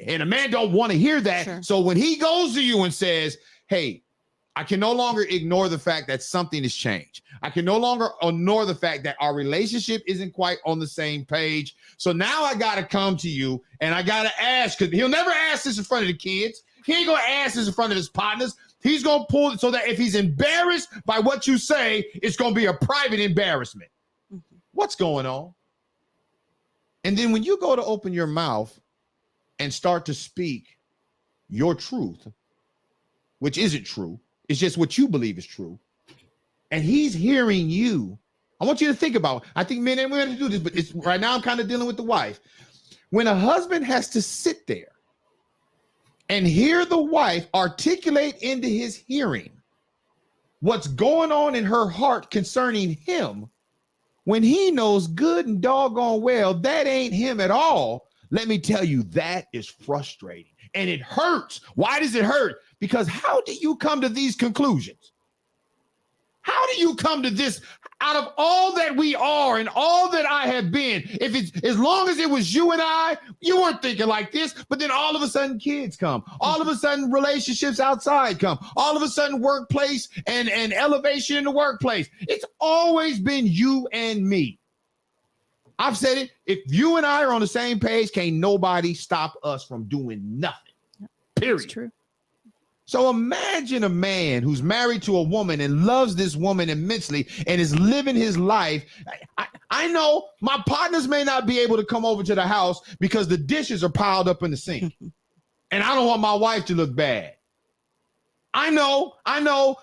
And a man don't want to hear that. Sure. So when he goes to you and says, hey, I can no longer ignore the fact that something has changed. I can no longer ignore the fact that our relationship isn't quite on the same page. So now I got to come to you and I got to ask, because he'll never ask this in front of the kids. He ain't going to ask this in front of his partners. He's going to pull it so that if he's embarrassed by what you say, it's going to be a private embarrassment. Mm-hmm. What's going on? And then when you go to open your mouth and start to speak your truth, which isn't true, it's just what you believe is true, and he's hearing you, I want you to think about, I think men and women have to do this, but it's right now I'm kind of dealing with the wife. When a husband has to sit there and hear the wife articulate into his hearing what's going on in her heart concerning him, when he knows good and doggone well that ain't him at all, let me tell you, that is frustrating. And it hurts. Why does it hurt? Because how do you come to these conclusions? How do you come to this out of all that we are and all that I have been? If it's as long as it was you and I, you weren't thinking like this, but then all of a sudden kids come. All of a sudden relationships outside come. All of a sudden workplace and elevation in the workplace. It's always been you and me. I've said it. If you and I are on the same page, can't nobody stop us from doing nothing. Period. That's true. So imagine a man who's married to a woman and loves this woman immensely and is living his life. I know my partners may not be able to come over to the house because the dishes are piled up in the sink. And I don't want my wife to look bad. I know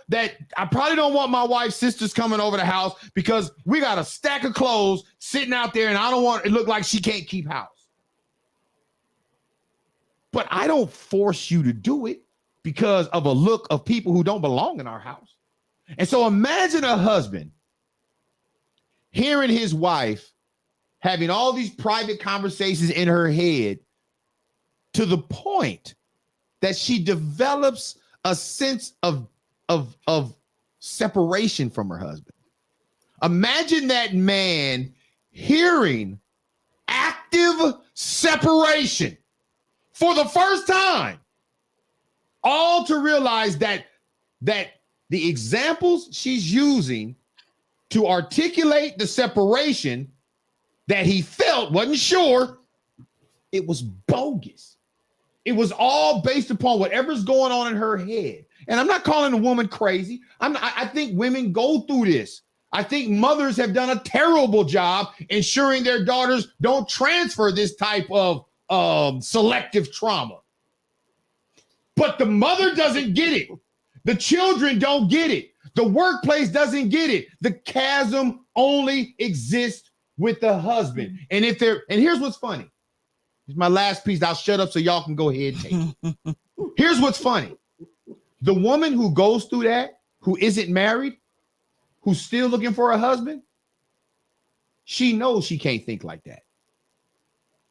that I probably don't want my wife's sisters coming over the house because we got a stack of clothes sitting out there and I don't want it to look like she can't keep house. But I don't force you to do it because of a look of people who don't belong in our house. And so imagine a husband hearing his wife having all these private conversations in her head to the point that she develops a sense of separation from her husband. Imagine that man hearing active separation for the first time, all to realize that the examples she's using to articulate the separation that he felt, wasn't sure, it was bogus. It was all based upon whatever's going on in her head. And I'm not calling a woman crazy. I think women go through this. I think mothers have done a terrible job ensuring their daughters don't transfer this type of selective trauma. But the mother doesn't get it. The children don't get it. The workplace doesn't get it. The chasm only exists with the husband. And here's what's funny. Here's my last piece. I'll shut up so y'all can go ahead and take it. Here's what's funny. The woman who goes through that, who isn't married, who's still looking for a husband, she knows she can't think like that.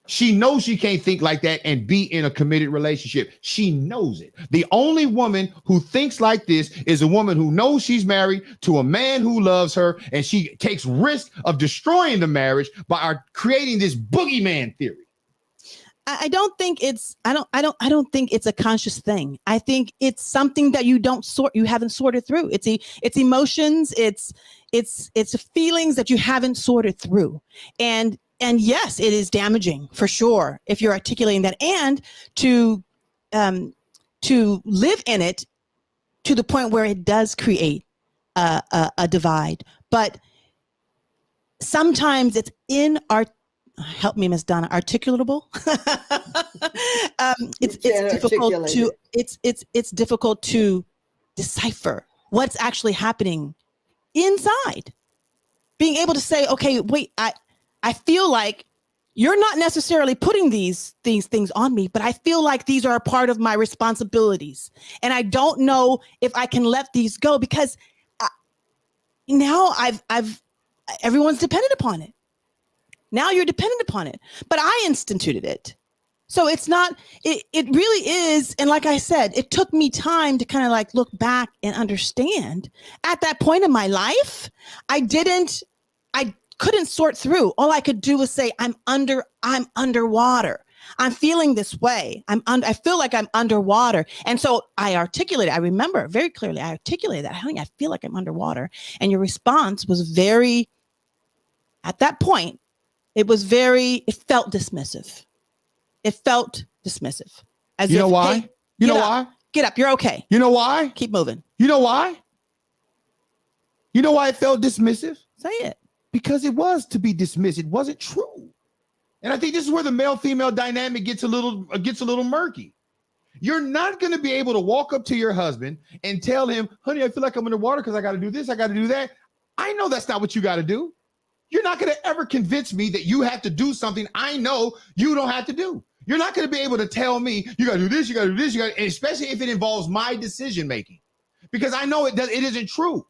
She knows she can't think like that and be in a committed relationship. She knows it. The only woman who thinks like this is a woman who knows she's married to a man who loves her, and she takes risk of destroying the marriage by creating this boogeyman theory. I don't think it's a conscious thing. I think it's something that you haven't sorted through. It's emotions, it's feelings that you haven't sorted through. And yes, it is damaging for sure if you're articulating that, and to live in it to the point where it does create a divide. But sometimes it's help me, Miss Donna, articulatable. It's difficult to it's difficult to decipher what's actually happening inside. Being able to say, okay, wait, I feel like you're not necessarily putting these things on me, but I feel like these are a part of my responsibilities. And I don't know if I can let these go because now everyone's dependent upon it. Now you're dependent upon it, but I instituted it. So it's not, it really is. And like I said, it took me time to kind of like look back and understand. At that point in my life, I couldn't sort through. All I could do was say, I'm underwater. I'm feeling this way. I feel like I'm underwater. And so I remember very clearly, I articulated that, honey, I feel like I'm underwater. And your response was at that point, it felt dismissive. It felt dismissive. As you know why? Hey, you know why? Get up. You're okay. You know why? Keep moving. You know why? You know why it felt dismissive? Say it. Because it was to be dismissed. It wasn't true. And I think this is where the male-female dynamic gets a little murky. You're not going to be able to walk up to your husband and tell him, honey, I feel like I'm underwater because I got to do this, I got to do that. I know that's not what you got to do. You're not going to ever convince me that you have to do something I know you don't have to do. You're not going to be able to tell me you got to do this, you got to do this, and especially if it involves my decision making, because I know it isn't true.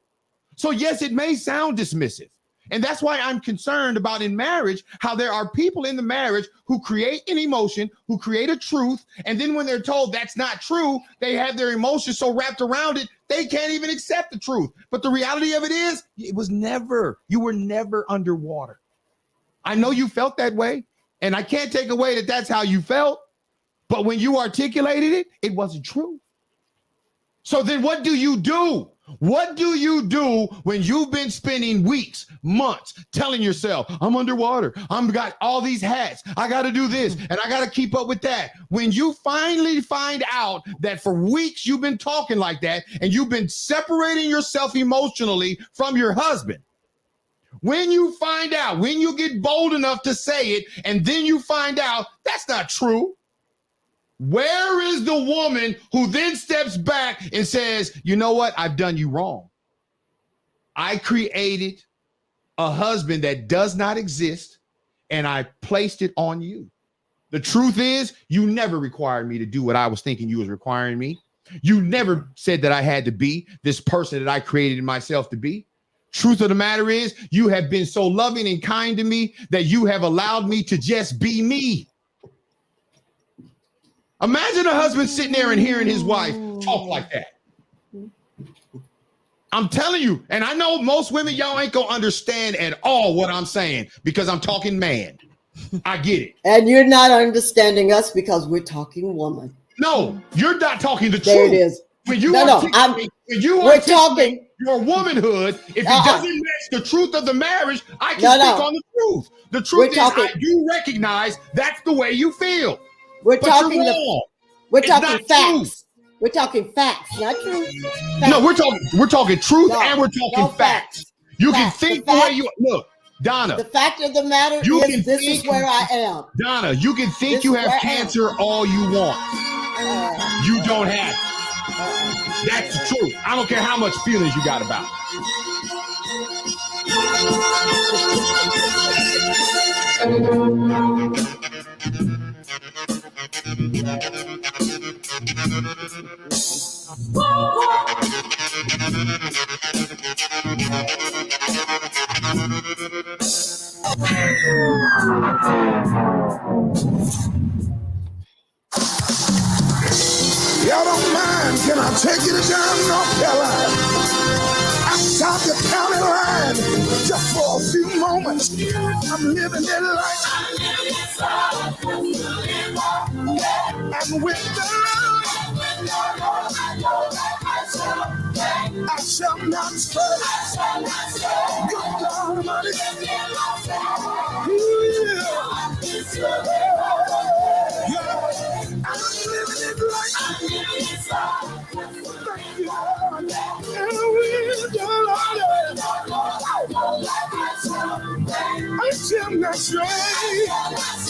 So yes, it may sound dismissive. And that's why I'm concerned about in marriage, how there are people in the marriage who create an emotion, who create a truth. And then when they're told that's not true, they have their emotions so wrapped around it, they can't even accept the truth. But the reality of it is, you were never underwater. I know you felt that way, and I can't take away that that's how you felt. But when you articulated it, it wasn't true. So then what do you do? What do you do when you've been spending weeks, months telling yourself, I'm underwater, I've got all these hats, I got to do this, and I got to keep up with that? When you finally find out that for weeks you've been talking like that and you've been separating yourself emotionally from your husband, when you find out, when you get bold enough to say it, and then you find out that's not true, where is the woman who then steps back and says, you know what? I've done you wrong. I created a husband that does not exist, and I placed it on you. The truth is, you never required me to do what I was thinking you was requiring me. You never said that I had to be this person that I created myself to be. Truth of the matter is, you have been so loving and kind to me that you have allowed me to just be me. Imagine a husband sitting there and hearing his wife talk like that. I'm telling you, and I know most women, y'all ain't gonna understand at all what I'm saying because I'm talking man. I get it. And you're not understanding us because we're talking woman. No, you're not talking the truth. There it is. When you we're talking your womanhood, if it doesn't match the truth of the marriage, I can speak on the truth. The truth is, I do recognize that's the way you feel. We're talking We're It's talking not facts. We're talking facts, not true. Facts. No, we're talking truth, No, and we're talking no facts. You Facts. can think The the way fact- you look, Donna. The fact of the matter You can is, this think- is where I am. Donna, you can think This you is where have I am. cancer all you want. You don't have it. That's the truth. I don't care how much feelings you got about Y'all don't mind, can I take you to down North Carolina? Outside the county line, just for a few moments. I'm living that life. And with the Lord, I shall not stray. Good God Almighty. Yeah. I'm living it life. Thank you, Lord. And with the Lord, I shall not stray.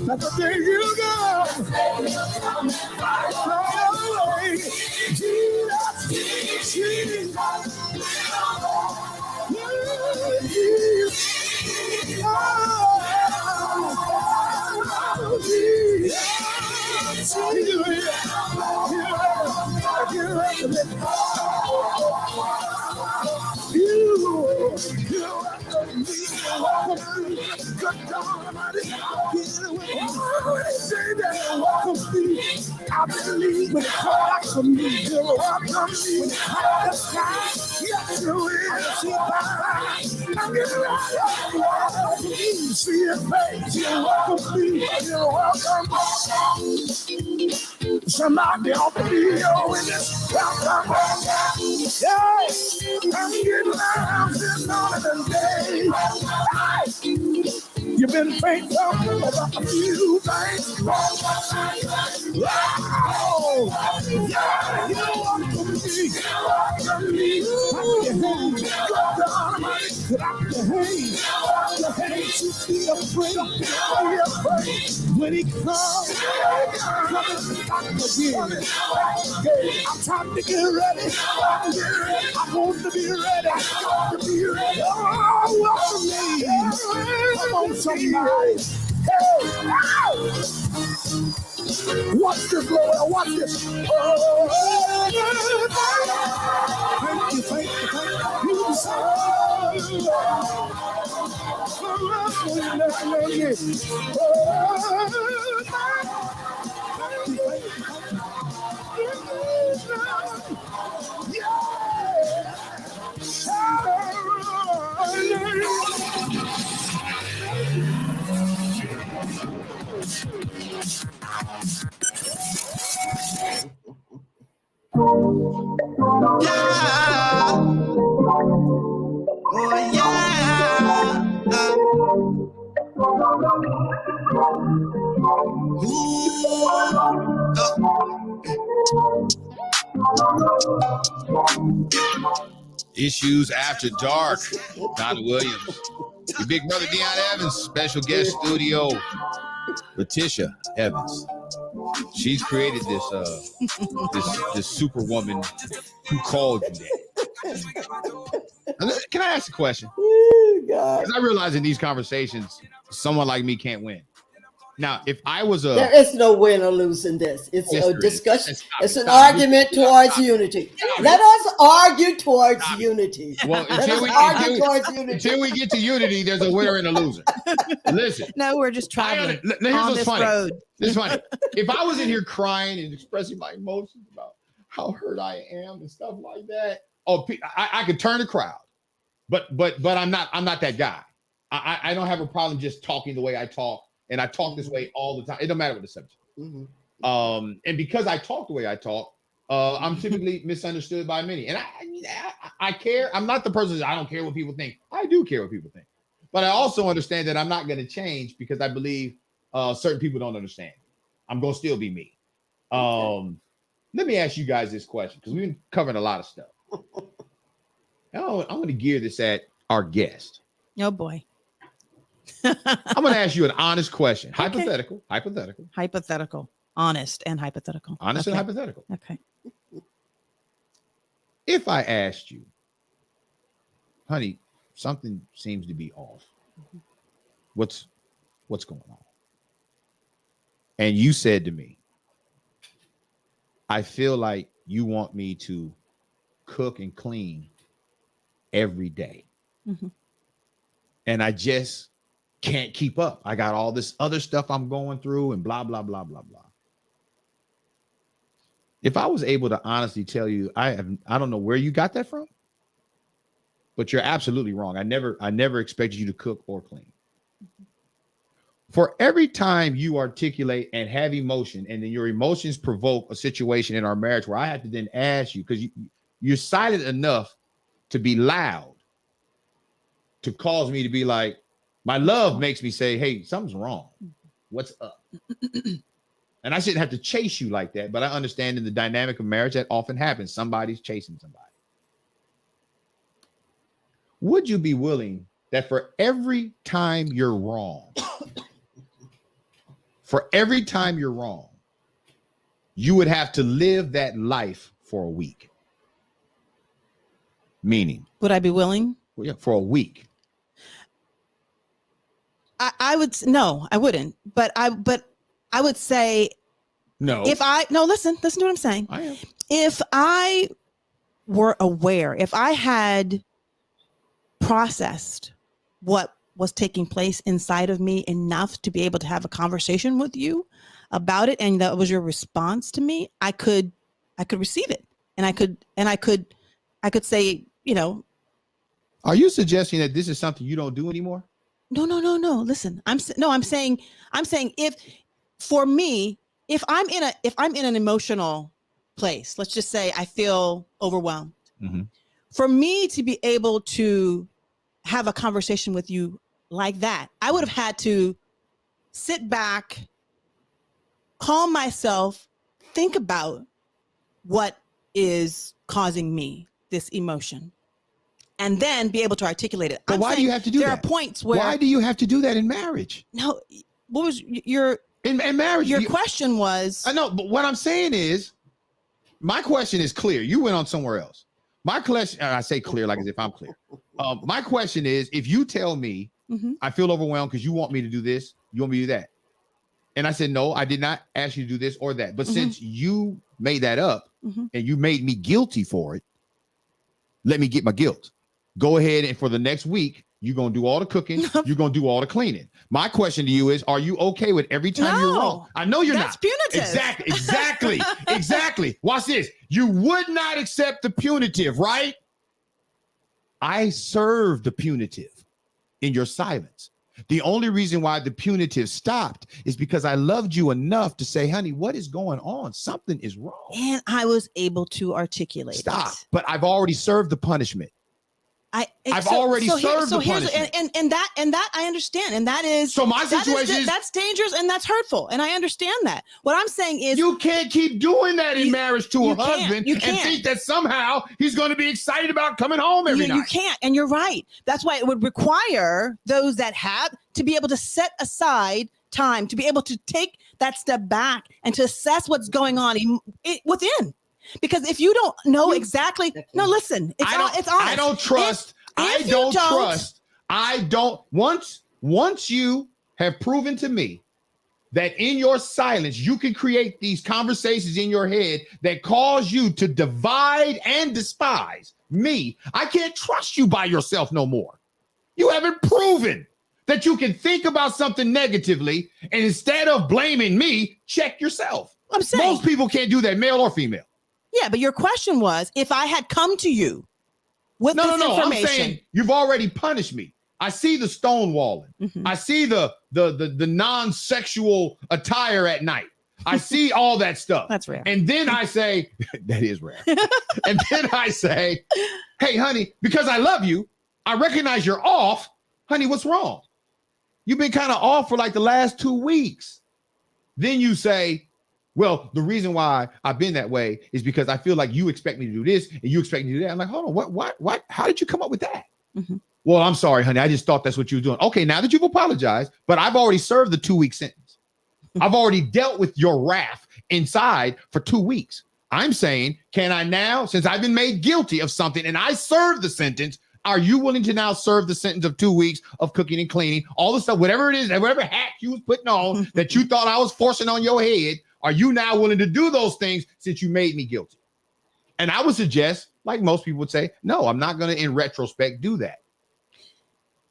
That's the day you go. Fly away. Jesus, Jesus. I believe when it comes for me, you're welcome me. When it comes to sky, yes, you will. I'm getting ready. See your face, you're welcome me. You're welcome. Somebody ought to be your witness. Welcome. Yeah, I'm getting around this morning day. You've been faithful about a few things. Wow. Yeah, you want to be. Clap your hands. Clap your hands. To be afraid. Be afraid. When he comes, coming back again. I'm time to get ready. I want to be ready. Oh, welcome me. Come on, somebody. Hey, ow! Watch this, Lord. Watch this. Oh, thank you, thank you, thank you. You Issues After Dark. Donna Williams. Your big brother Deion Evans, special guest studio. Leticia Evans. She's created this superwoman who called you that. Can I ask a question? Because I realize in these conversations, someone like me can't win. Now, if I was there is no win or lose in this. It's a discussion. It's an argument towards unity. Let us argue towards unity. Well, until we get to unity, there's a winner and a loser. Listen. No, we're just traveling Here's on what's this funny. road. This is funny. If I was in here crying and expressing my emotions about how hurt I am and stuff like that, I could turn the crowd. But I'm not that guy. I don't have a problem just talking the way I talk. And I talk this way all the time. It don't matter what the subject. And because I talk the way I talk, I'm typically misunderstood by many, and I care. I'm not the person that I don't care what people think. I do care what people think, but I also understand that I'm not going to change because I believe certain people don't understand. I'm going to still be me. Let me ask you guys this question because we've been covering a lot of stuff. I'm going to gear this at our guest. Oh boy. I'm going to ask you an honest question. Okay. Hypothetical. Honest and hypothetical. Honest and hypothetical. Okay. If I asked you, honey, something seems to be off. What's going on? And you said to me, I feel like you want me to cook and clean every day. Mm-hmm. And I just can't keep up. I got all this other stuff I'm going through and blah, blah, blah, blah, blah. If I was able to honestly tell you, I don't know where you got that from, but you're absolutely wrong. I never expected you to cook or clean. For every time you articulate and have emotion, and then your emotions provoke a situation in our marriage where I have to then ask you, because you're silent enough to be loud, to cause me to be like, my love makes me say, hey, something's wrong. What's up? And I shouldn't have to chase you like that, but I understand in the dynamic of marriage that often happens. Somebody's chasing somebody. Would you be willing that for every time you're wrong, you would have to live that life for a week? Meaning? Would I be willing? Well, yeah, for a week. I would no, I wouldn't. But I would say no. Listen to what I'm saying. I am. If I were aware, if I had processed what was taking place inside of me enough to be able to have a conversation with you about it, and that was your response to me, I could receive it, and I could say, Are you suggesting that this is something you don't do anymore? No. Listen, I'm saying if for me, if I'm in an emotional place, let's just say I feel overwhelmed. Mm-hmm. For me to be able to have a conversation with you like that, I would have had to sit back, calm myself, think about what is causing me this emotion, and then be able to articulate it. But why do you have to do that? There are points where... Why do you have to do that in marriage? No, what was your... In marriage? Your question was... I know, but what I'm saying is, my question is clear. You went on somewhere else. My question, I say clear like as if I'm clear. My question is, if you tell me, mm-hmm. I feel overwhelmed because you want me to do this, you want me to do that. And I said, no, I did not ask you to do this or that. But mm-hmm. since you made that up mm-hmm. and you made me guilty for it, let me get my guilt. Go ahead, and for the next week, you're going to do all the cooking. You're going to do all the cleaning. My question to you is, are you okay with every time you're wrong? I know you're That's not. Punitive. Exactly. Watch this. You would not accept the punitive, right? I served the punitive in your silence. The only reason why the punitive stopped is because I loved you enough to say, honey, what is going on? Something is wrong. And I was able to articulate Stop. it. But I've already served the punishment. I've already served the punishment. And that I understand. And that is... So my situation is... That's dangerous and that's hurtful. And I understand that. What I'm saying is... You can't keep doing that in marriage to a husband and think that somehow he's going to be excited about coming home every night. You can't. And you're right. That's why it would require those that have to be able to set aside time, to be able to take that step back and to assess what's going on within. Because if you don't know exactly, no, listen, it's honest. I don't trust. Once you have proven to me that in your silence, you can create these conversations in your head that cause you to divide and despise me, I can't trust you by yourself no more. You haven't proven that you can think about something negatively and instead of blaming me, check yourself. I'm saying most people can't do that, male or female. Yeah, but your question was, if I had come to you with this information. I'm saying you've already punished me. I see the stonewalling. Mm-hmm. I see the non-sexual attire at night. I see all that stuff. That's rare. And then I say, that is rare. And then I say, hey, honey, because I love you, I recognize you're off. Honey, what's wrong? You've been kind of off for like the last 2 weeks. Then you say, well, the reason why I've been that way is because I feel like you expect me to do this and you expect me to do that. I'm like, hold on, what? How did you come up with that? Mm-hmm. Well, I'm sorry, honey. I just thought that's what you were doing. Okay, now that you've apologized, but I've already served the 2-week sentence. I've already dealt with your wrath inside for 2 weeks. I'm saying, can I now, since I've been made guilty of something and I served the sentence, are you willing to now serve the sentence of 2 weeks of cooking and cleaning, all the stuff, whatever it is, whatever hat you was putting on that you thought I was forcing on your head, are you now willing to do those things since you made me guilty? And I would suggest, like most people would say, no, I'm not going to, in retrospect, do that.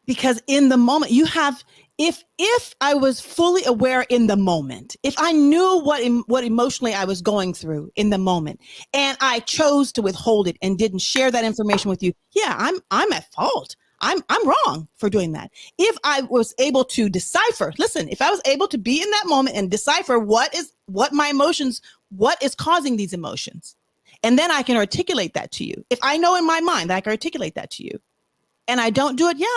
Because in the moment you have, if I was fully aware in the moment, if I knew what emotionally I was going through in the moment, and I chose to withhold it and didn't share that information with you, yeah, I'm at fault. I'm wrong for doing that. If I was able to decipher, listen, if I was able to be in that moment and decipher what my emotions, what is causing these emotions, and then I can articulate that to you. If I know in my mind that I can articulate that to you, and I don't do it, yeah,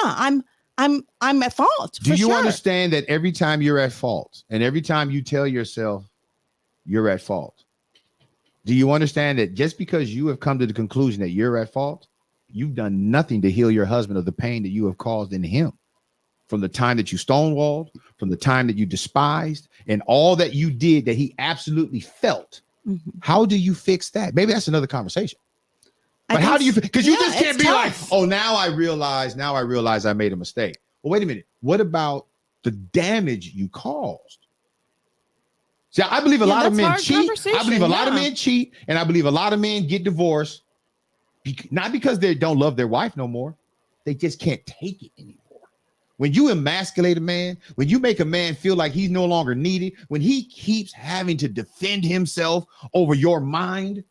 I'm at fault. Do you sure. understand that every time you're at fault and every time you tell yourself you're at fault, do you understand that just because you have come to the conclusion that you're at fault, you've done nothing to heal your husband of the pain that you have caused in him from the time that you stonewalled, from the time that you despised, and all that you did that he absolutely felt. Mm-hmm. How do you fix that? Maybe that's another conversation. But how do you, because you just can't be tough. Like, oh, now I realize I made a mistake. Well, wait a minute. What about the damage you caused? See, I believe a lot of men cheat. I believe a lot of men cheat, and I believe a lot of men get divorced, not because they don't love their wife no more. They just can't take it anymore. When you emasculate a man, when you make a man feel like he's no longer needed, when he keeps having to defend himself over your mind,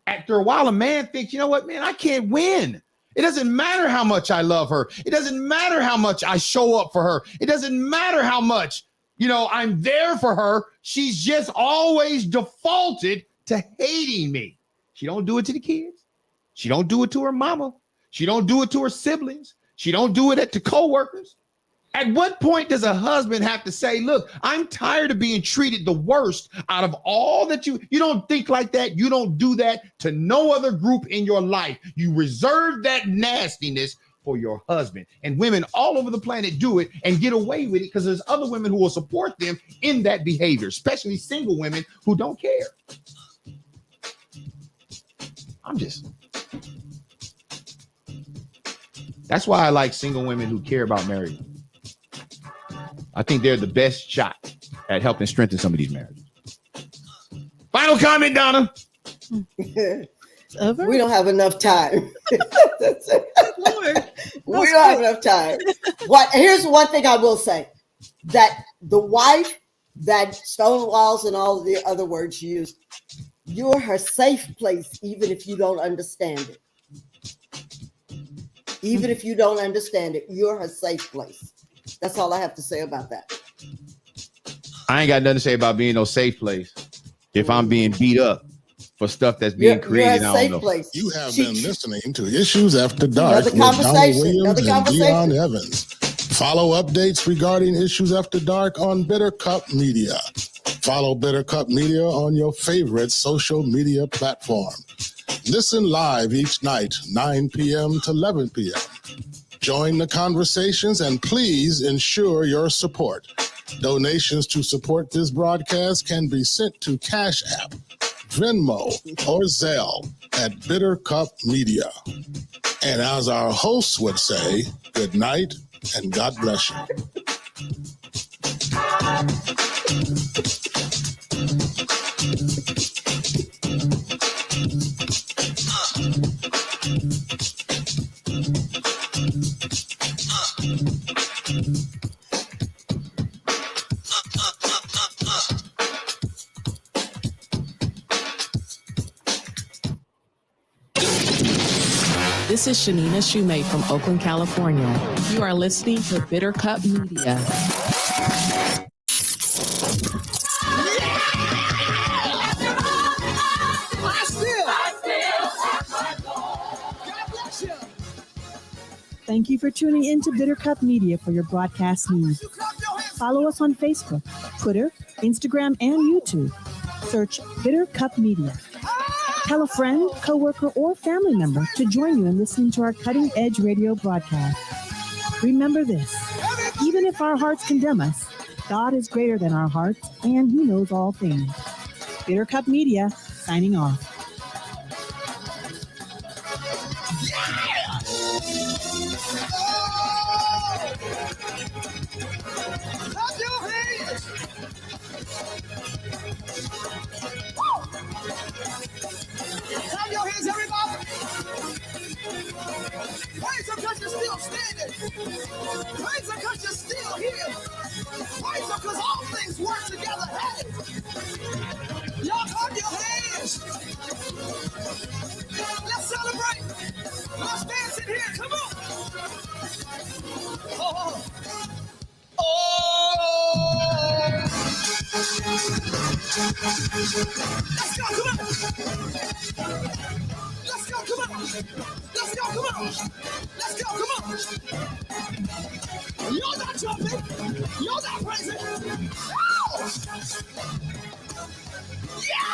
after a while, a man thinks, you know what, man, I can't win. It doesn't matter how much I love her. It doesn't matter how much I show up for her. It doesn't matter how much, I'm there for her. She's just always defaulted to hating me. She don't do it to the kids. She don't do it to her mama. She don't do it to her siblings. She don't do it to coworkers. At what point does a husband have to say, look, I'm tired of being treated the worst out of all that you don't think like that. You don't do that to no other group in your life. You reserve that nastiness for your husband. And women all over the planet do it and get away with it because there's other women who will support them in that behavior, especially single women who don't care. That's why I like single women who care about marriage. I think they're the best shot at helping strengthen some of these marriages. Final comment, Donna. Over? We don't have enough time. We don't have enough time. Here's one thing I will say. That the wife that stonewalls and all of the other words you use, you're her safe place, even if you don't understand it. Even if you don't understand it, you're her safe place. That's all I have to say about that. I ain't got nothing to say about being no safe place if I'm being beat up for stuff that's being created. I don't know. Place. You have been listening to Issues After Dark with Donna Williams and Dion Evans. Follow updates regarding Issues After Dark on Bitter Cup Media. Follow Bitter Cup Media on your favorite social media platform. Listen live each night, 9 p.m. to 11 p.m. Join the conversations and please ensure your support. Donations to support this broadcast can be sent to Cash App, Venmo, or Zelle at Bitter Cup Media. And as our hosts would say, good night and God bless you. This is Shanina Shumate from Oakland, California. You are listening to Bitter Cup Media. Thank you for tuning in to Bitter Cup Media for your broadcast news. Follow us on Facebook, Twitter, Instagram, and YouTube. Search Bitter Cup Media. Tell a friend, coworker, or family member to join you in listening to our cutting-edge radio broadcast. Remember this, even if our hearts condemn us, God is greater than our hearts, and He knows all things. Bitter Cup Media, signing off. Clap your hands. Clap your hands, everybody. Praise Him because you're still standing. Praise Him because you're still here. Praise Him because all things work together. Hey, y'all clap your hands. Let's celebrate. Let's dance in here. Come on. Oh. Oh. Let's go, come on. Let's go, come on. Let's go, come on. Let's go, come on. You're not jumping. You're not praising. Oh. Yeah!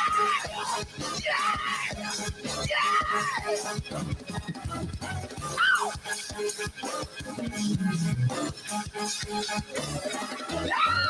Yeah! Yeah! Ow! Yeah!